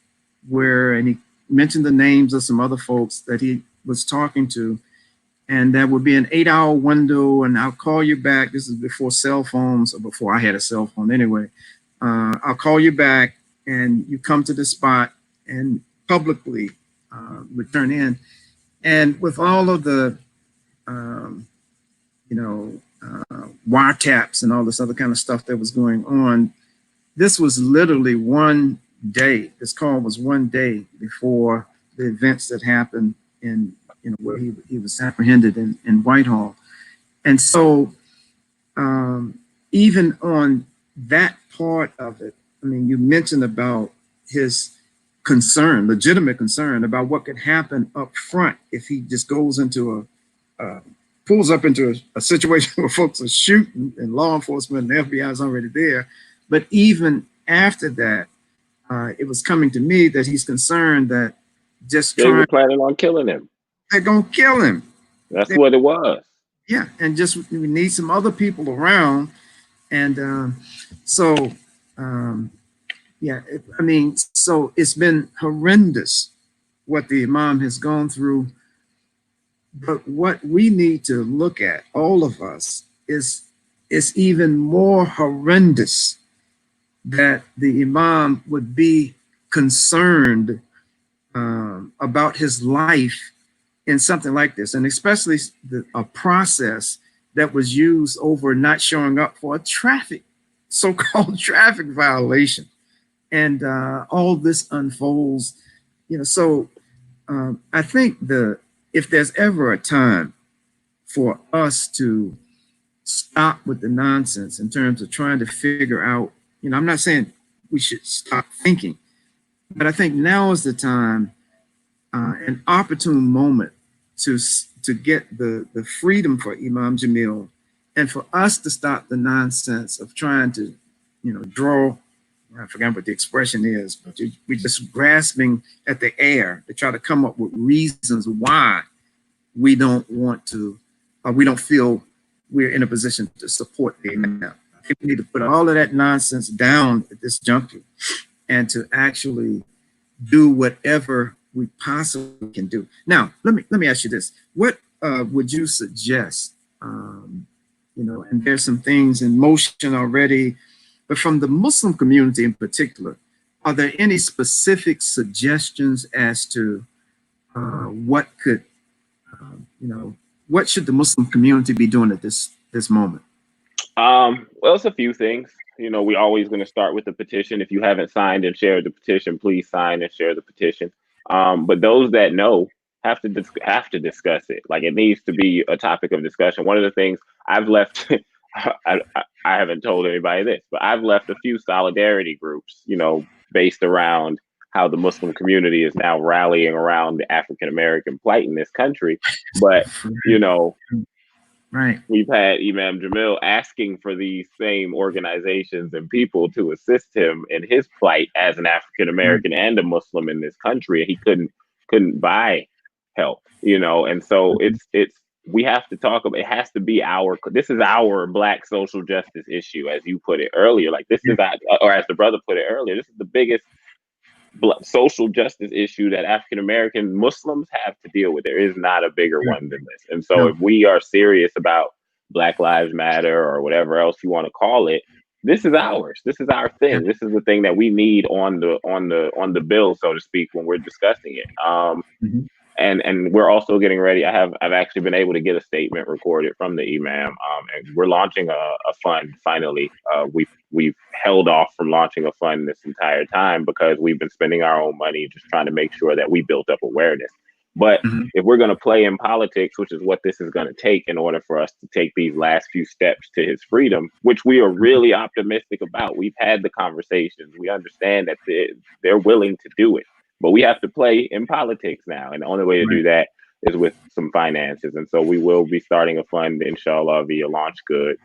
C: where, and he mentioned the names of some other folks that he was talking to, and that would be an 8-hour window, and I'll call you back. This is before cell phones, or before I had a cell phone anyway. I'll call you back, and you come to the spot and publicly return in. And with all of the, wiretaps and all this other kind of stuff that was going on, this was literally one day. This call was one day before the events that happened in, where he was apprehended in Whitehall. And so even on that part of it, I mean, you mentioned about his concern, legitimate concern about what could happen up front if he just goes into pulls up into a situation where folks are shooting and law enforcement and the FBI is already there. But even after that, it was coming to me that he's concerned that
B: they were planning on killing him.
C: They're gonna kill him.
B: That's what it was.
C: Yeah, and just we need some other people around, and yeah, I mean, so it's been horrendous what the Imam has gone through. But what we need to look at, all of us, is even more horrendous that the Imam would be concerned about his life in something like this, and especially a process that was used over not showing up for a so-called traffic violation. And all this unfolds, so I think if there's ever a time for us to stop with the nonsense in terms of trying to figure out, I'm not saying we should stop thinking, but I think now is the time, an opportune moment to get the freedom for Imam Jamil, and for us to stop the nonsense of trying to, draw, I forgot what the expression is, but we're just grasping at the air to try to come up with reasons why we don't want to, or we don't feel we're in a position to support the Imam. I think we need to put all of that nonsense down at this juncture and to actually do whatever we possibly can do. Now, let me ask you this: what would you suggest? And there's some things in motion already, but from the Muslim community in particular, are there any specific suggestions as to what could, what should the Muslim community be doing at this moment?
B: Well, it's a few things. We're always going to start with the petition. If you haven't signed and shared the petition, please sign and share the petition. But those that know have to discuss it. Like, it needs to be a topic of discussion. One of the things I've left, I haven't told anybody this, but I've left a few solidarity groups, based around how the Muslim community is now rallying around the African American plight in this country. But
C: right,
B: we've had Imam Jamil asking for these same organizations and people to assist him in his plight as an African American and a Muslim in this country. He couldn't buy help, and so it's we have to talk about, it has to be this is our Black social justice issue, as you put it earlier. Like, this is, or as the brother put it earlier, this is the biggest social justice issue that African American Muslims have to deal with. There is not a bigger one than this. And so if we are serious about Black Lives Matter or whatever else you want to call it, this is ours. This is our thing. This is the thing that we need on the bill, so to speak, when we're discussing it. And we're also getting ready. I've actually been able to get a statement recorded from the Imam, and we're launching a fund finally. We've held off from launching a fund this entire time because we've been spending our own money just trying to make sure that we built up awareness. But if we're going to play in politics, which is what this is going to take in order for us to take these last few steps to his freedom, which we are really optimistic about. We've had the conversations. We understand that they're willing to do it. But we have to play in politics now. And the only way to do that is with some finances. And so we will be starting a fund, inshallah, via Launch Good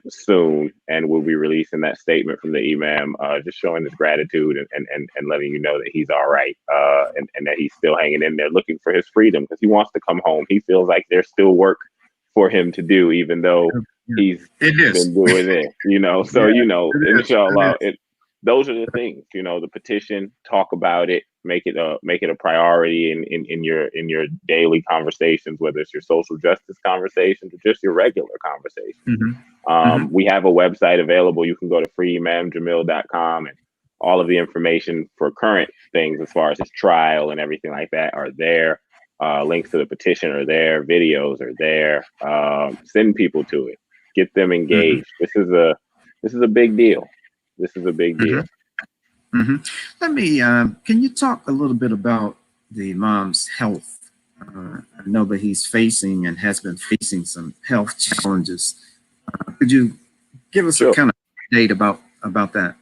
B: soon. And we'll be releasing that statement from the Imam, just showing his gratitude and letting you know that he's all right, and that he's still hanging in there looking for his freedom because he wants to come home. He feels like there's still work for him to do, even though he's been doing it, So, inshallah, those are the things, the petition, talk about it, make it a priority in your daily conversations, whether it's your social justice conversations or just your regular conversations. We have a website available. You can go to freeimamjamil.com, and all of the information for current things as far as his trial and everything like that are there. Links to the petition are there. Videos are there. Send people to it. Get them engaged. This is a big deal. This is a big deal.
C: Let me, can you talk a little bit about the Imam's health? I know that he's facing and has been facing some health challenges. Could you give us a kind of update about that?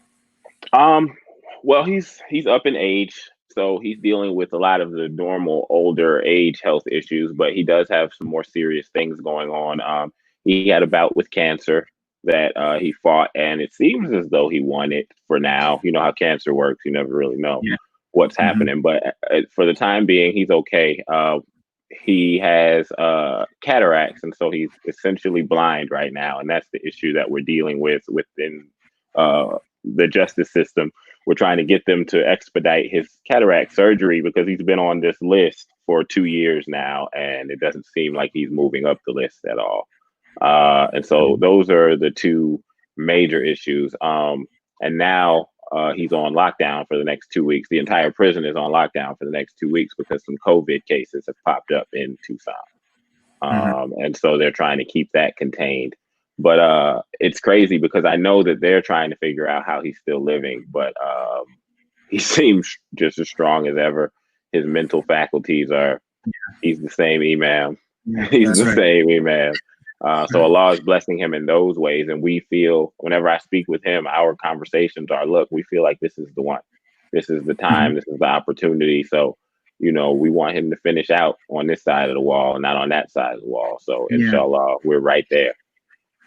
B: Well, he's up in age, so he's dealing with a lot of the normal older age health issues, but he does have some more serious things going on. He had a bout with cancer that he fought, and it seems as though he won it for now. You know how cancer works; you never really know
C: Yeah.
B: what's
C: Mm-hmm.
B: happening, but for the time being, he's okay. He has cataracts, and so he's essentially blind right now, and that's the issue that we're dealing with within the justice system. We're trying to get them to expedite his cataract surgery because he's been on this list for 2 years now, and it doesn't seem like he's moving up the list at all. And so those are the two major issues. And now he's on lockdown for the next 2 weeks. The entire prison is on lockdown for the next 2 weeks because some COVID cases have popped up in Tucson. And so they're trying to keep that contained. But it's crazy because I know that they're trying to figure out how he's still living, but he seems just as strong as ever. His mental faculties are, he's the same Imam.
C: Yeah,
B: He's the
C: right.
B: same Imam. So Allah is blessing him in those ways. And we feel, whenever I speak with him, our conversations are, look, we feel like this is the one. This is the time. This is the opportunity. So, we want him to finish out on this side of the wall and not on that side of the wall. So, inshallah, we're right there.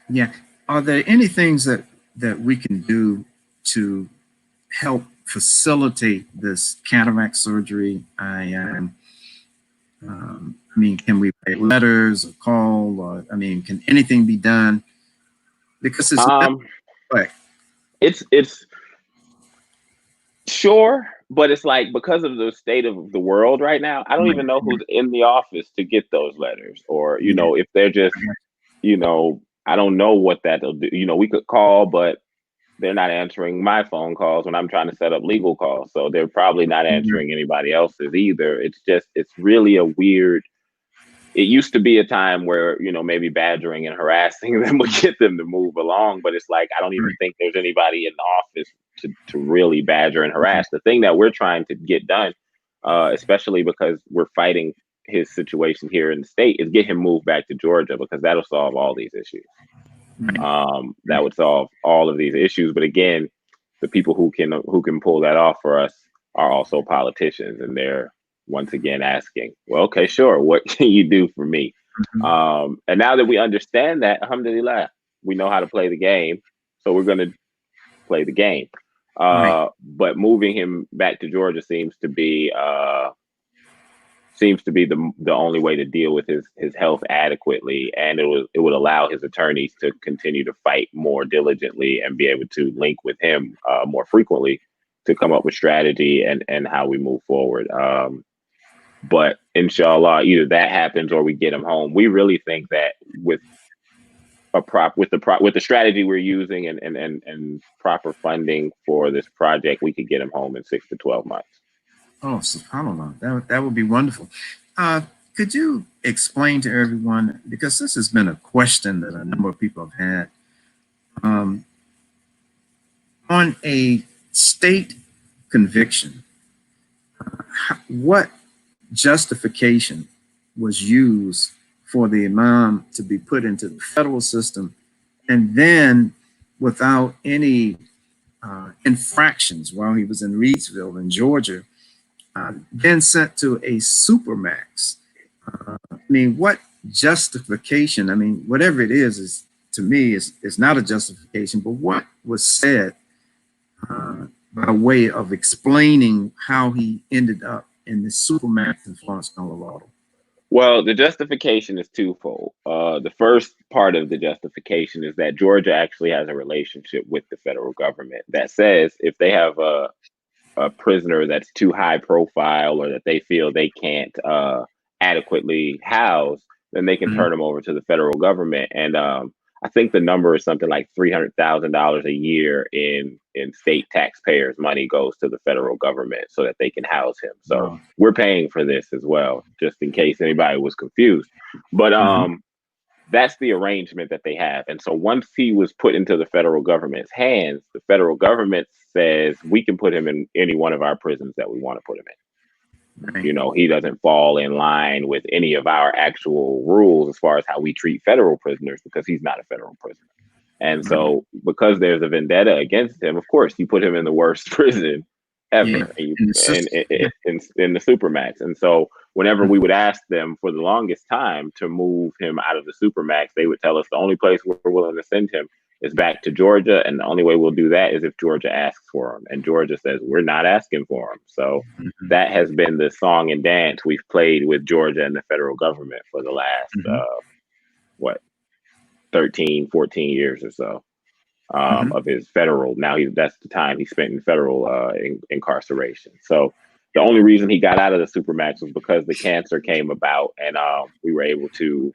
C: Yeah. Are there any things that we can do to help facilitate this cataract surgery? I mean, can we write letters or call, or can anything be done? Because it's like
B: it's sure, but it's like, because of the state of the world right now, I don't even know who's in the office to get those letters, or if they're just I don't know what that'll do. We could call, but they're not answering my phone calls when I'm trying to set up legal calls. So they're probably not answering anybody else's either. It's really a weird. It used to be a time where, maybe badgering and harassing them would get them to move along. But it's like, I don't even think there's anybody in the office to really badger and harass. The thing that we're trying to get done, especially because we're fighting his situation here in the state, is get him moved back to Georgia, because that'll solve all these issues. That would solve all of these issues. But again, the people who can pull that off for us are also politicians, and they're once again asking, well, okay, sure, what can you do for me? And now that we understand that, alhamdulillah, we know how to play the game, so we're going to play the game. But moving him back to Georgia seems to be the only way to deal with his health adequately, and it would allow his attorneys to continue to fight more diligently and be able to link with him more frequently to come up with strategy and how we move forward. But inshallah, either that happens or we get him home. We really think that with the strategy we're using and proper funding for this project, we could get him home in 6 to 12 months.
C: Oh, subhanAllah, that would be wonderful. Could you explain to everyone, because this has been a question that a number of people have had, on a state conviction, what justification was used for the imam to be put into the federal system, and then without any infractions while he was in Reidsville in Georgia, then sent to a supermax? What justification? Whatever it is to me is not a justification, but what was said by way of explaining how he ended up in the supermax in Florence, Colorado?
B: Well, the justification is twofold. The first part of the justification is that Georgia actually has a relationship with the federal government that says if they have a prisoner that's too high profile, or that they feel they can't adequately house, then they can turn them over to the federal government. And I think the number is something like $300,000 a year in state taxpayers' money goes to the federal government so that they can house him. So we're paying for this as well, just in case anybody was confused. But that's the arrangement that they have. And so once he was put into the federal government's hands, the federal government says we can put him in any one of our prisons that we want to put him in. He doesn't fall in line with any of our actual rules as far as how we treat federal prisoners, because he's not a federal prisoner. And so because there's a vendetta against him, of course, you put him in the worst prison ever
C: in the
B: in the Supermax. And so whenever we would ask them for the longest time to move him out of the Supermax, they would tell us the only place we're willing to send him is back to Georgia. And the only way we'll do that is if Georgia asks for him. And Georgia says, we're not asking for him. So that has been the song and dance we've played with Georgia and the federal government for the last, 13, 14 years or so. Of his federal. Now that's the time he spent in federal incarceration. So the only reason he got out of the Supermax was because the cancer came about, and we were able to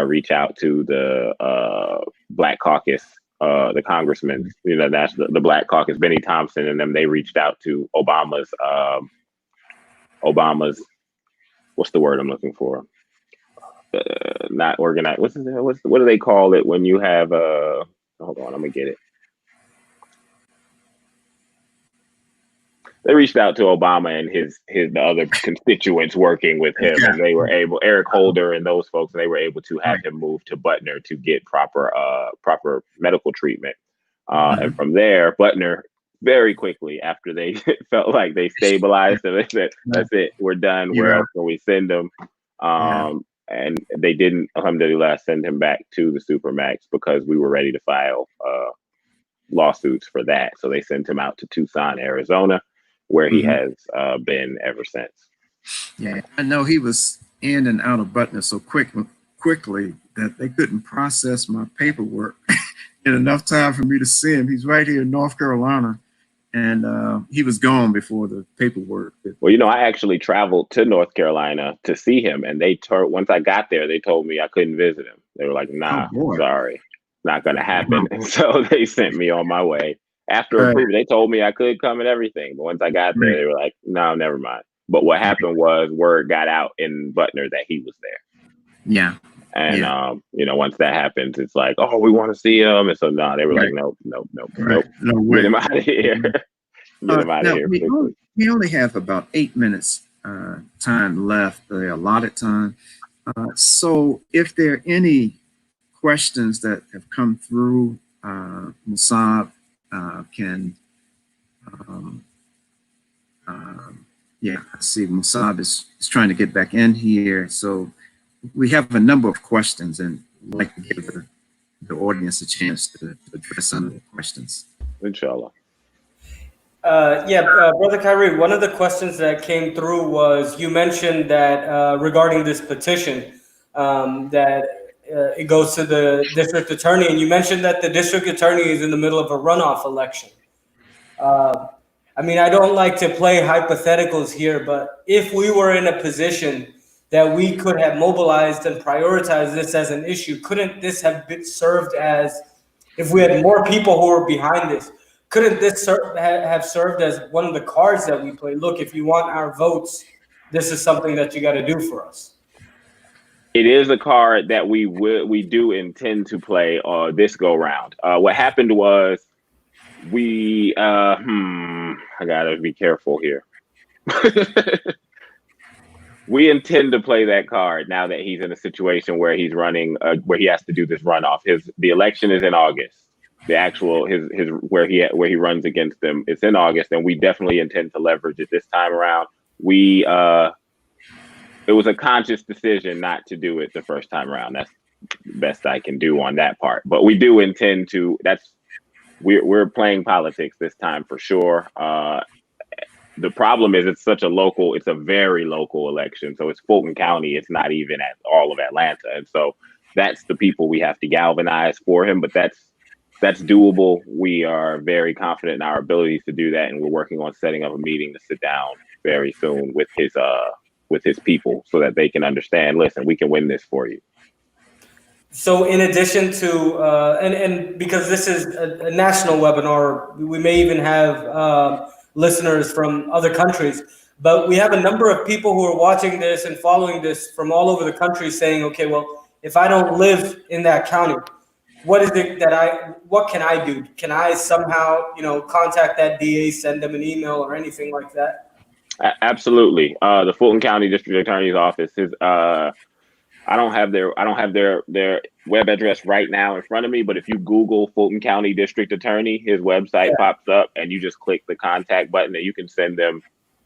B: reach out to the Black Caucus, the congressman, that's the Black Caucus, Benny Thompson, and them. They reached out to Obama's. What's the word I'm looking for? Not organized. What do they call it when you have hold on, I'm gonna get it. They reached out to Obama and the other constituents working with him, and they were able, Eric Holder and those folks, and they were able to have him move to Butner to get proper medical treatment. And from there, Butner very quickly after they felt like they stabilized, and they said, "That's it, we're done. Where else can we send them?" And they didn't, alhamdulillah, send him back to the Supermax because we were ready to file lawsuits for that. So they sent him out to Tucson, Arizona, where he has been ever since.
C: Yeah, I know he was in and out of Butner so quickly that they couldn't process my paperwork in enough time for me to see him. He's right here in North Carolina. And he was gone before the paperwork.
B: Well, I actually traveled to North Carolina to see him, and once I got there, they told me I couldn't visit him. They were like, "Nah, sorry, not gonna happen." And so they sent me on my way. After approval, they told me I could come and everything, but once I got there, they were like, "No, never mind." But what happened was word got out in Butner that he was there.
C: Yeah.
B: And once that happens, it's like, "Oh, we want to see him." And so they were like, "Nope, get him out of here." Get him out of here.
C: We only have about 8 minutes time left, the allotted time. So if there are any questions that have come through, Musab can, I see Musab is trying to get back in here. So we have a number of questions, and I'd like to give the audience a chance to address some of the questions.
B: Inshallah.
A: Brother Kairi, one of the questions that came through was, you mentioned that regarding this petition, that it goes to the district attorney, and you mentioned that the district attorney is in the middle of a runoff election. I don't like to play hypotheticals here, but if we were in a position that we could have mobilized and prioritized this as an issue, couldn't this have been served as, if we had more people who were behind this, couldn't this have served as one of the cards that we play? Look, if you want our votes, this is something that you got to do for us.
B: It is a card that we do intend to play this go round. What happened was I gotta be careful here. We intend to play that card now that he's in a situation where he's running, where he has to do this runoff. The election is in August. The actual his where he runs against them, it's in August, and we definitely intend to leverage it this time around. It was a conscious decision not to do it the first time around. That's the best I can do on that part. But we do intend to. We're playing politics this time for sure. The problem is it's a very local election. So it's Fulton County. It's not even at all of Atlanta. And so that's the people we have to galvanize for him. But that's doable. We are very confident in our abilities to do that. And we're working on setting up a meeting to sit down very soon with his people so that they can understand, listen, we can win this for you.
A: So in addition to, and because this is a national webinar, we may even have listeners from other countries, but we have a number of people who are watching this and following this from all over the country saying, okay, well, if I don't live in that county, what can I do? Can I somehow, contact that DA, send them an email or anything like that?
B: Absolutely. The Fulton County District Attorney's Office is, I don't have their web address right now in front of me, but if you Google Fulton County District Attorney, his website pops up, and you just click the contact button, and you can send them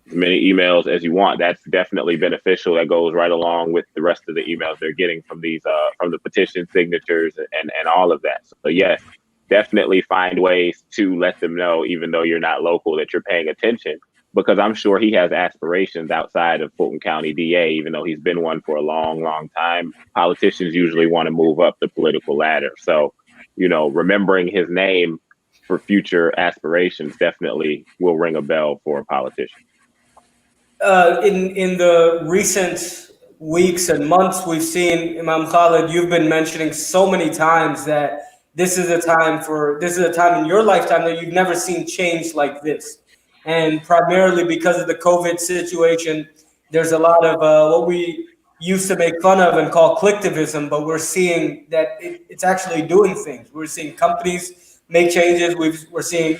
B: as many emails as you want. That's definitely beneficial. That goes right along with the rest of the emails they're getting from these from the petition signatures and all of that. So yes, definitely find ways to let them know, even though you're not local, that you're paying attention, because I'm sure he has aspirations outside of Fulton County DA, even though he's been one for a long, long time. Politicians usually want to move up the political ladder. So, remembering his name for future aspirations definitely will ring a bell for a politician.
A: In the recent weeks and months, we've seen Imam Khalid. You've been mentioning so many times that this is a time in your lifetime that you've never seen change like this, and primarily because of the COVID situation. There's a lot of what we used to make fun of and call clicktivism, but we're seeing that it's actually doing things. We're seeing companies make changes. We're seeing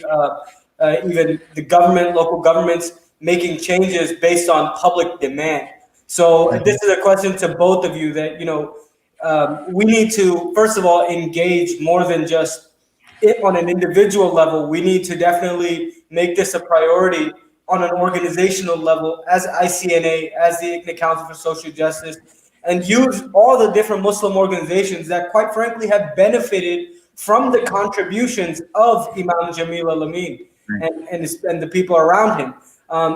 A: even the government, local governments making changes based on public demand. So this is a question to both of you that we need to first of all engage more than just it on an individual level. We need to definitely make this a priority on an organizational level as ICNA, as the ICNA Council for Social Justice, and use all the different Muslim organizations that, quite frankly, have benefited from the contributions of Imam Jamil Al-Amin and the people around him.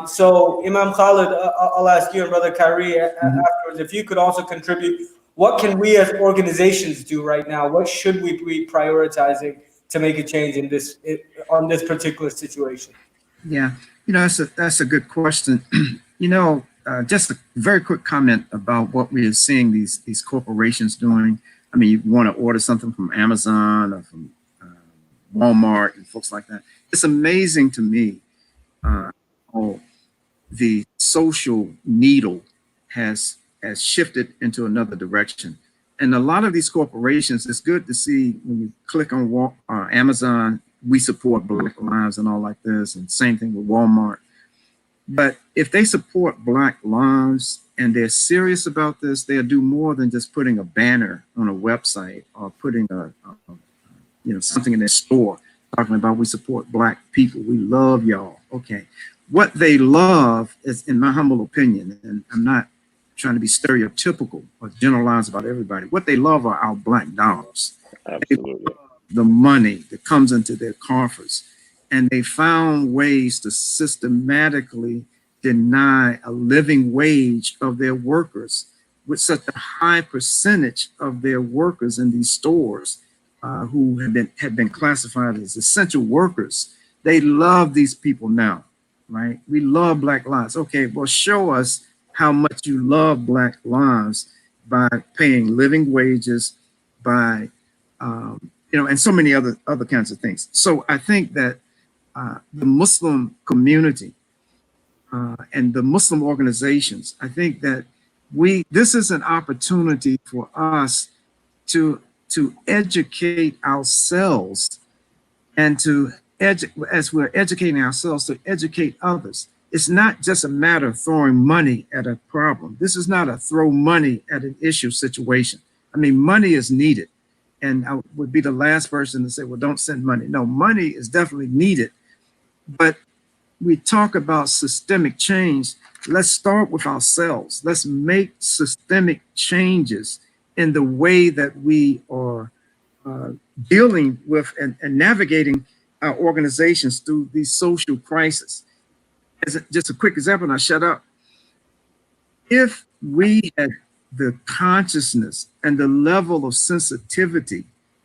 A: So, Imam Khalid, I'll ask you and Brother Kairi afterwards if you could also contribute. What can we as organizations do right now? What should we be prioritizing to make a change on this particular situation?
C: Yeah, that's a good question. Just a very quick comment about what we are seeing these corporations doing. I mean, you want to order something from Amazon or from Walmart and folks like that. It's amazing to me how the social needle has shifted into another direction. And a lot of these corporations, it's good to see when you click on Amazon, we support Black lives and all like this, and same thing with Walmart. But if they support Black lives and they're serious about this, they'll do more than just putting a banner on a website or putting something in their store talking about we support Black people, we love y'all. Okay, what they love is, in my humble opinion, and I'm not trying to be stereotypical or generalize about everybody, what they love are our Black dollars.
B: Absolutely.
C: The money that comes into their coffers, and they found ways to systematically deny a living wage of their workers, with such a high percentage of their workers in these stores who have been classified as essential workers. They love these people now, right? We love Black lives. Okay, well, show us how much you love Black lives by paying living wages, by and so many other kinds of things. So I think that the Muslim community and the Muslim organizations, I think that this is an opportunity for us to educate ourselves and as we're educating ourselves, to educate others. It's not just a matter of throwing money at a problem. This is not a throw money at an issue situation. I mean, money is needed. And I would be the last person to say, well, don't send money. No, money is definitely needed. But we talk about systemic change. Let's start with ourselves. Let's make systemic changes in the way that we are dealing with and navigating our organizations through these social crises. Just a quick example, and I'll shut up. If we had the consciousness and the level of sensitivity,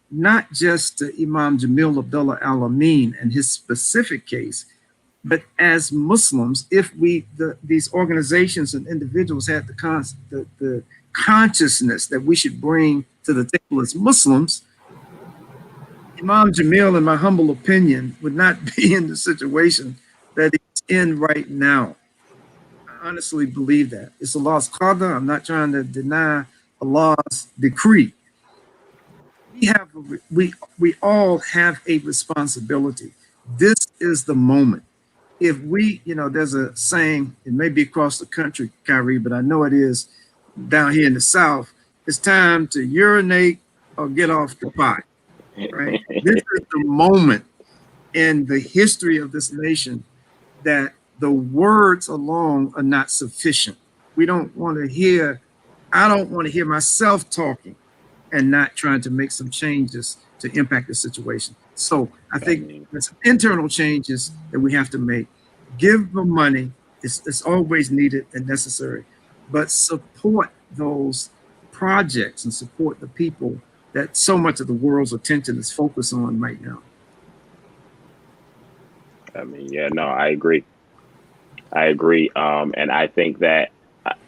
C: not just to Imam Jamil Al-Amin and his specific case, but as Muslims, if these organizations and individuals had the consciousness that we should bring to the table as Muslims, Imam Jamil, in my humble opinion, would not be in the situation that he's in right now. I honestly believe that. It's Allah's qadr. I'm not trying to deny Allah's decree. We all have a responsibility. This is the moment. If we, there's a saying, it may be across the country, Kairi, but I know it is down here in the South. it's time to urinate or get off the pot, right? This is the moment in the history of this nation that the words alone are not sufficient. We don't want to hear, I don't want to hear myself talking and not trying to make some changes to impact the situation. So I think there's internal changes that we have to make. Give the money, it's always needed and necessary, but support those projects and support the people that so much of the world's attention is focused on right now.
B: I mean, yeah, no, I agree. I agree. And I think that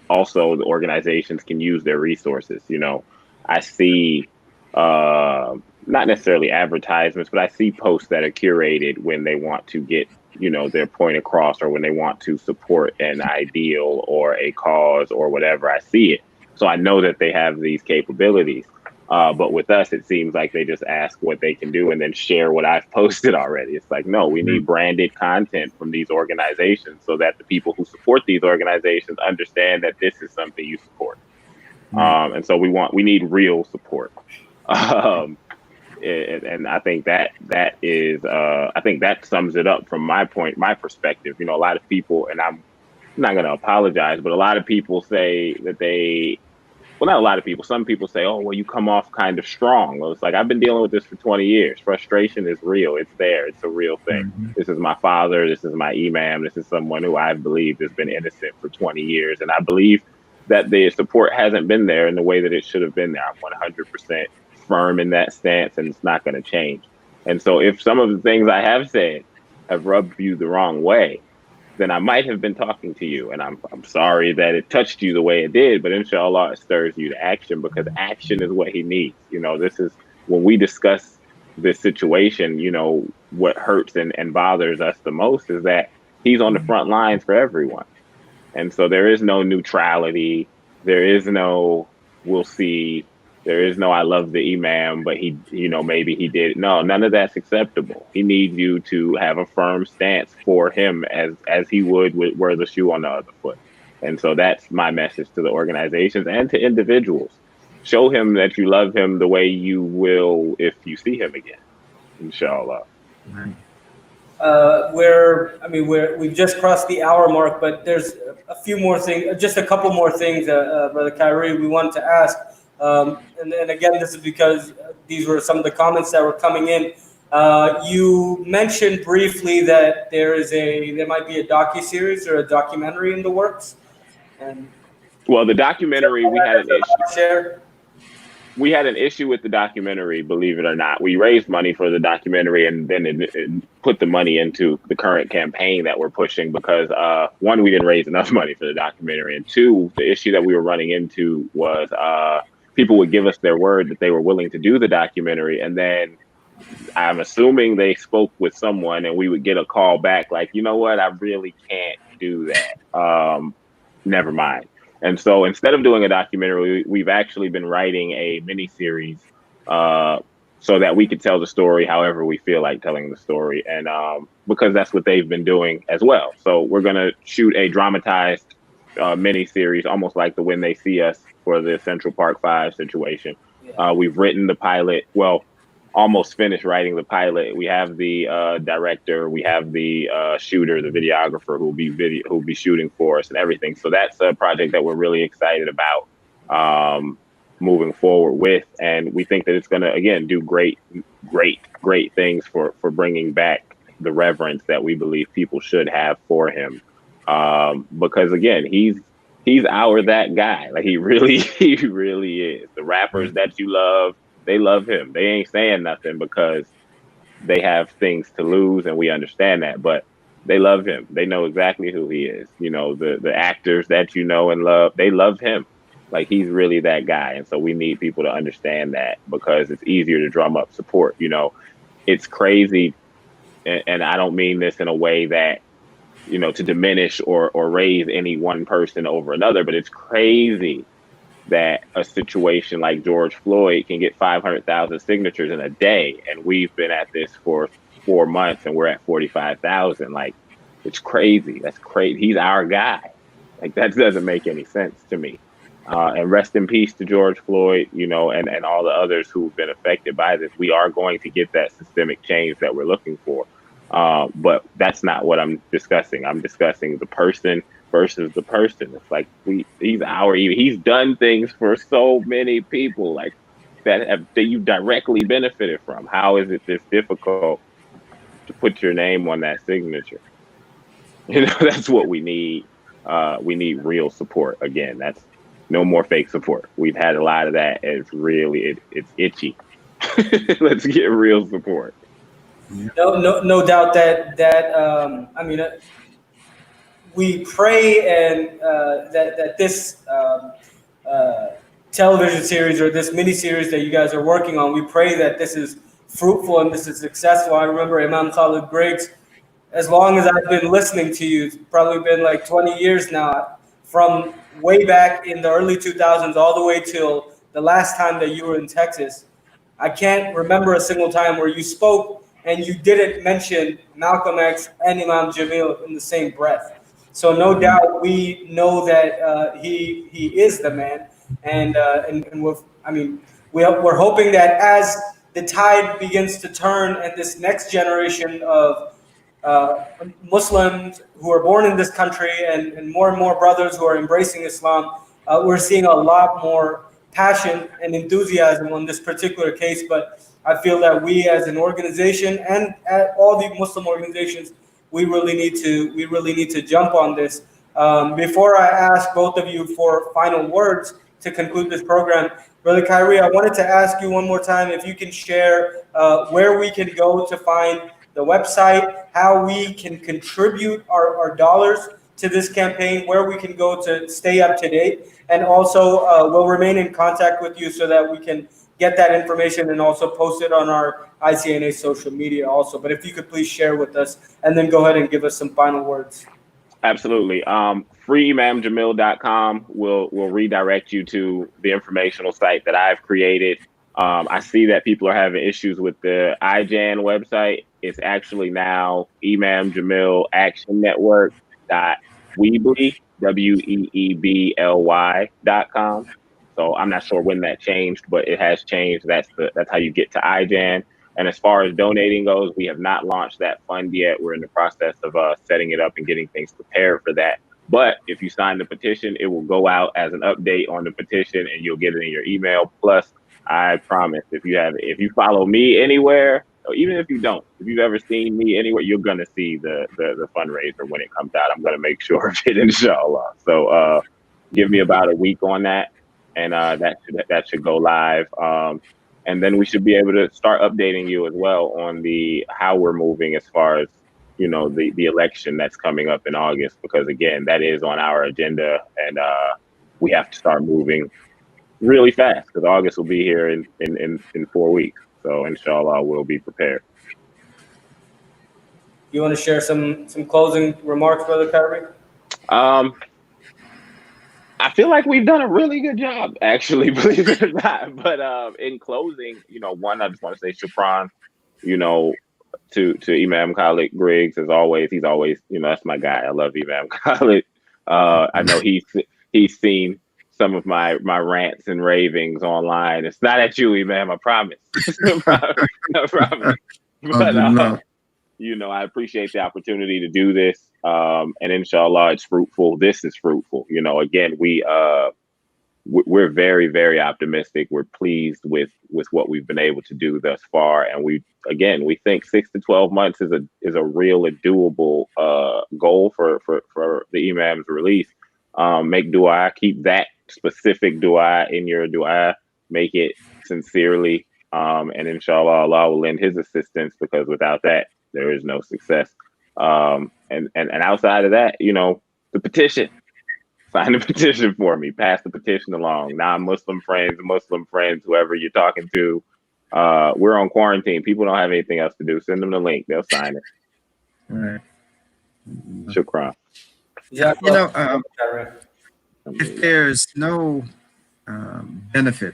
B: also the organizations can use their resources. You know, I see not necessarily advertisements, but I see posts that are curated when they want to get, you know, their point across, or when they want to support an ideal or a cause or whatever. I see it. So I know that they have these capabilities. But with us, it seems like they just ask what they can do and then share what I've posted already. It's like, no, we need branded content from these organizations so that the people who support these organizations understand that this is something you support. And so we need real support. And I think that is, I think that sums it up from my perspective. You know, a lot of people, and I'm not going to apologize, but a lot of people say that well, not a lot of people. Some people say, oh, well, you come off kind of strong. Well, it's like, I've been dealing with this for 20 years. Frustration is real. It's there. It's a real thing. This is my father. This is my imam. This is someone who I believe has been innocent for 20 years. And I believe that the support hasn't been there in the way that it should have been there. I'm 100% firm in that stance, and it's not going to change. And so if some of the things I have said have rubbed you the wrong way, then I might have been talking to you, and I'm sorry that it touched you the way it did, but inshallah, it stirs you to action, because action is what he needs. You know, this is when we discuss this situation, you know, what hurts and bothers us the most is that he's on the front lines for everyone. And so there is no neutrality. There is no, we'll see. There is no, I love the imam, but he, you know, maybe he did. No, none of that's acceptable. He needs you to have a firm stance for him as he would wear the shoe on the other foot. And so that's my message to the organizations and to individuals. Show him that you love him the way you will if you see him again, inshallah.
A: We've just crossed the hour mark, but there's a few more things, just a couple more things, Brother Kairi, we want to ask. And again, this is because these were some of the comments that were coming in. You mentioned briefly that there might be a docuseries or a documentary in the works. And
B: well, the documentary, we had an issue with the documentary, believe it or not. We raised money for the documentary, and then it put the money into the current campaign that we're pushing because, one, we didn't raise enough money for the documentary, and two, the issue that we were running into was people would give us their word that they were willing to do the documentary, and then I'm assuming they spoke with someone, and we would get a call back like, you know what, I really can't do that. Never mind. And so instead of doing a documentary, we've actually been writing a mini series so that we could tell the story however we feel like telling the story. And because that's what they've been doing as well. So we're going to shoot a dramatized mini series, almost like the When They See Us for the Central Park 5 situation. We've written the pilot. Well, almost finished writing the pilot. We have the director, we have the shooter, the videographer who'll be shooting for us and everything. So that's a project that we're really excited about moving forward with, and we think that it's going to again do great things for bringing back the reverence that we believe people should have for him. Because again, he's that guy. Like he really is. The rappers that you love, they love him. They ain't saying nothing because they have things to lose, and we understand that. But they love him. They know exactly who he is. You know, the actors that you know and love, they love him. Like he's really that guy. And so we need people to understand that because it's easier to drum up support. You know, it's crazy. And I don't mean this in a way that, you know, to diminish or raise any one person over another, but it's crazy that a situation like George Floyd can get 500,000 signatures in a day. And we've been at this for 4 months and we're at 45,000. Like, it's crazy. That's crazy. He's our guy. Like, that doesn't make any sense to me. And rest in peace to George Floyd, you know, and all the others who've been affected by this. We are going to get that systemic change that we're looking for. But that's not what I'm discussing. I'm discussing the person versus the person. It's like he's done things for so many people like that you directly benefited from. How is it this difficult to put your name on that signature? You know, that's what we need. We need real support. Again, that's no more fake support. We've had a lot of that. It's itchy. Let's get real support.
A: No doubt I mean, we pray and that this television series or this mini series that you guys are working on, we pray that this is fruitful and this is successful. I remember Imam Khalid Griggs, as long as I've been listening to you, it's probably been like 20 years now, from way back in the early 2000s all the way till the last time that you were in Texas. I can't remember a single time where you spoke and you didn't mention Malcolm X and Imam Jamil in the same breath. So no doubt we know that he is the man, and we're hoping that as the tide begins to turn and this next generation of Muslims who are born in this country and more brothers who are embracing Islam, we're seeing a lot more passion and enthusiasm on this particular case. But I feel that we as an organization and all the Muslim organizations, we really need to jump on this. Before I ask both of you for final words to conclude this program, Brother Kairi, I wanted to ask you one more time if you can share where we can go to find the website, how we can contribute our dollars to this campaign, where we can go to stay up to date, and also we'll remain in contact with you so that we can get that information and also post it on our ICNA social media also. But if you could please share with us and then go ahead and give us some final words.
B: Absolutely. FreeImamJamil.com will redirect you to the informational site that I've created. I see that people are having issues with the IJAN website. It's actually now Imam Jamil Action Network Weebly, WEEBLY.com. So I'm not sure when that changed, but it has changed. That's how you get to IJAN. And as far as donating goes, we have not launched that fund yet. We're in the process of setting it up and getting things prepared for that. But if you sign the petition, it will go out as an update on the petition and you'll get it in your email. Plus, I promise if you follow me anywhere, or even if you don't, if you've ever seen me anywhere, you're gonna see the fundraiser when it comes out. I'm gonna make sure of it, inshallah. So give me about a week on that, and that should go live. And then we should be able to start updating you as well on how we're moving as far as, you know, the election that's coming up in August, because again, that is on our agenda, and we have to start moving really fast because August will be here in 4 weeks. So inshallah, we'll be prepared.
A: You want to share some closing remarks, Brother Kairi?
B: I feel like we've done a really good job, actually, believe it or not. But in closing, you know, one, I just want to say shukran, you know, to Imam Khalid Griggs, as always. He's always, you know, that's my guy. I love Imam Khalid. I know he's seen some of my rants and ravings online. It's not at you, Imam, I promise. I promise. But you know, I appreciate the opportunity to do this. And inshallah, it's fruitful. This is fruitful. You know, again, we're very, very optimistic. We're pleased with what we've been able to do thus far. And we think 6 to 12 months is a real and doable goal for the Imam's release. Make dua, keep that specific dua in your dua, make it sincerely. And inshallah, Allah will lend his assistance, because without that, there is no success. And outside of that, you know, the petition. Sign the petition for me. Pass the petition along. Non-Muslim friends, Muslim friends, whoever you're talking to. We're on quarantine. People don't have anything else to do. Send them the link. They'll sign it.
C: All right.
B: Shukran.
A: Yeah,
C: you know, if there's no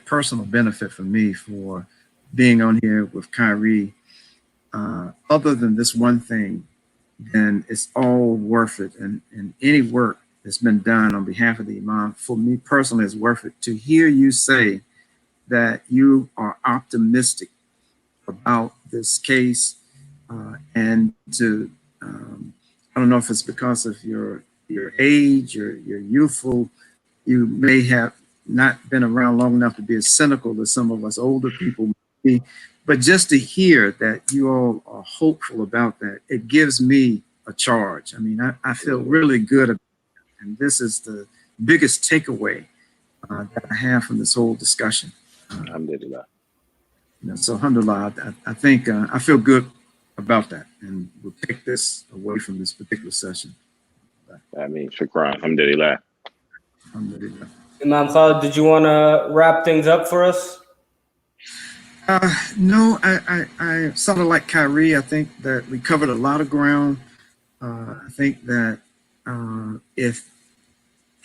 C: personal benefit for me for being on here with Kairi, other than this one thing, then it's all worth it. And any work that's been done on behalf of the Imam, for me personally, is worth it. To hear you say that you are optimistic about this case, and to, I don't know if it's because of your age or your youthful, you may have not been around long enough to be as cynical as some of us older people might be, but just to hear that you all are hopeful about that, it gives me a charge. I mean, I feel really good about it, and this is the biggest takeaway that I have from this whole discussion.
B: Alhamdulillah.
C: So alhamdulillah, I think I feel good about that, and we'll take this away from this particular session.
B: I mean, shukran. Alhamdulillah.
C: Alhamdulillah.
A: Imam Khalid, did you want to wrap things up for us?
C: No, I sort of like Kairi. I think that we covered a lot of ground. I think that if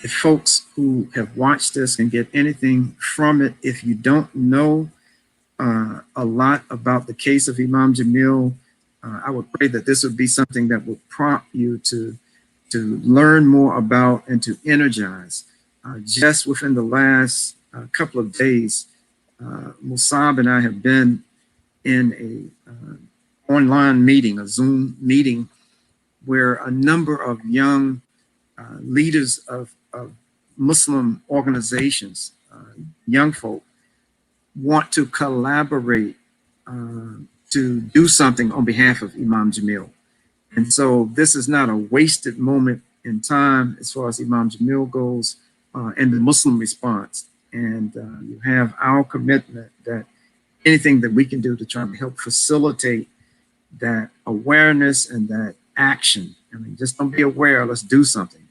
C: folks who have watched this can get anything from it, if you don't know a lot about the case of Imam Jamil, I would pray that this would be something that would prompt you to learn more about and to energize. Just within the last couple of days, Musab and I have been in a online meeting, a Zoom meeting, where a number of young leaders of Muslim organizations, young folk, want to collaborate to do something on behalf of Imam Jamil. And so this is not a wasted moment in time as far as Imam Jamil goes, and the Muslim response. And you have our commitment that anything that we can do to try to help facilitate that awareness and that action. I mean, just don't be aware, let's do something.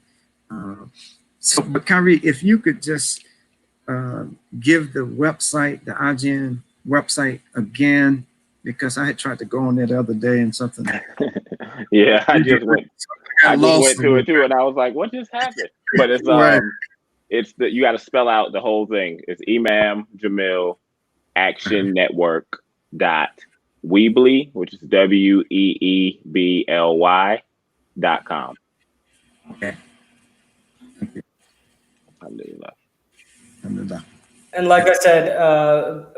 C: But Kairi, if you could just give the website, the IGN website again, because I had tried to go on there the other day and something.
B: Yeah, I just went to it too, and I was like, what just happened? But it's
C: right.
B: It's you got to spell out the whole thing. It's Imam Jamil Action Network .weebly, which is WEEBLY.com.
C: Okay.
B: Alhamdulillah.
C: Alhamdulillah.
A: And like I said,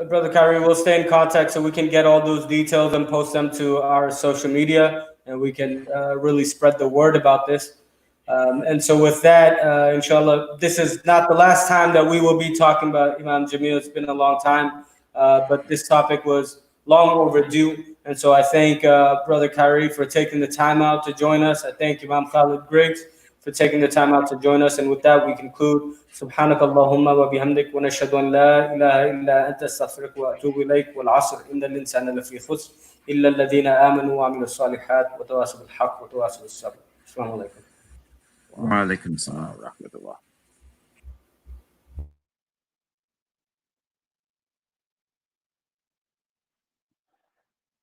A: Brother Kairi, we'll stay in contact so we can get all those details and post them to our social media, and we can really spread the word about this. And so with that, inshallah, this is not the last time that we will be talking about Imam Jamil. It's been a long time, but this topic was long overdue. And so I thank Brother Kairi for taking the time out to join us. I thank Imam Khalid Griggs for taking the time out to join us. And with that, we conclude. سبحانك اللهم وبحمدك ونشهد أن لا إله إلا أنت استغفرك وأتوب إليك والعصر إن الإنسان لفي خسر إلا الذين آمنوا وعملوا الصالحات وتواصوا بالحق وتواصوا بالصبر. السلام عليكم.
C: Wa alaikum salam.
B: Rahmatullah.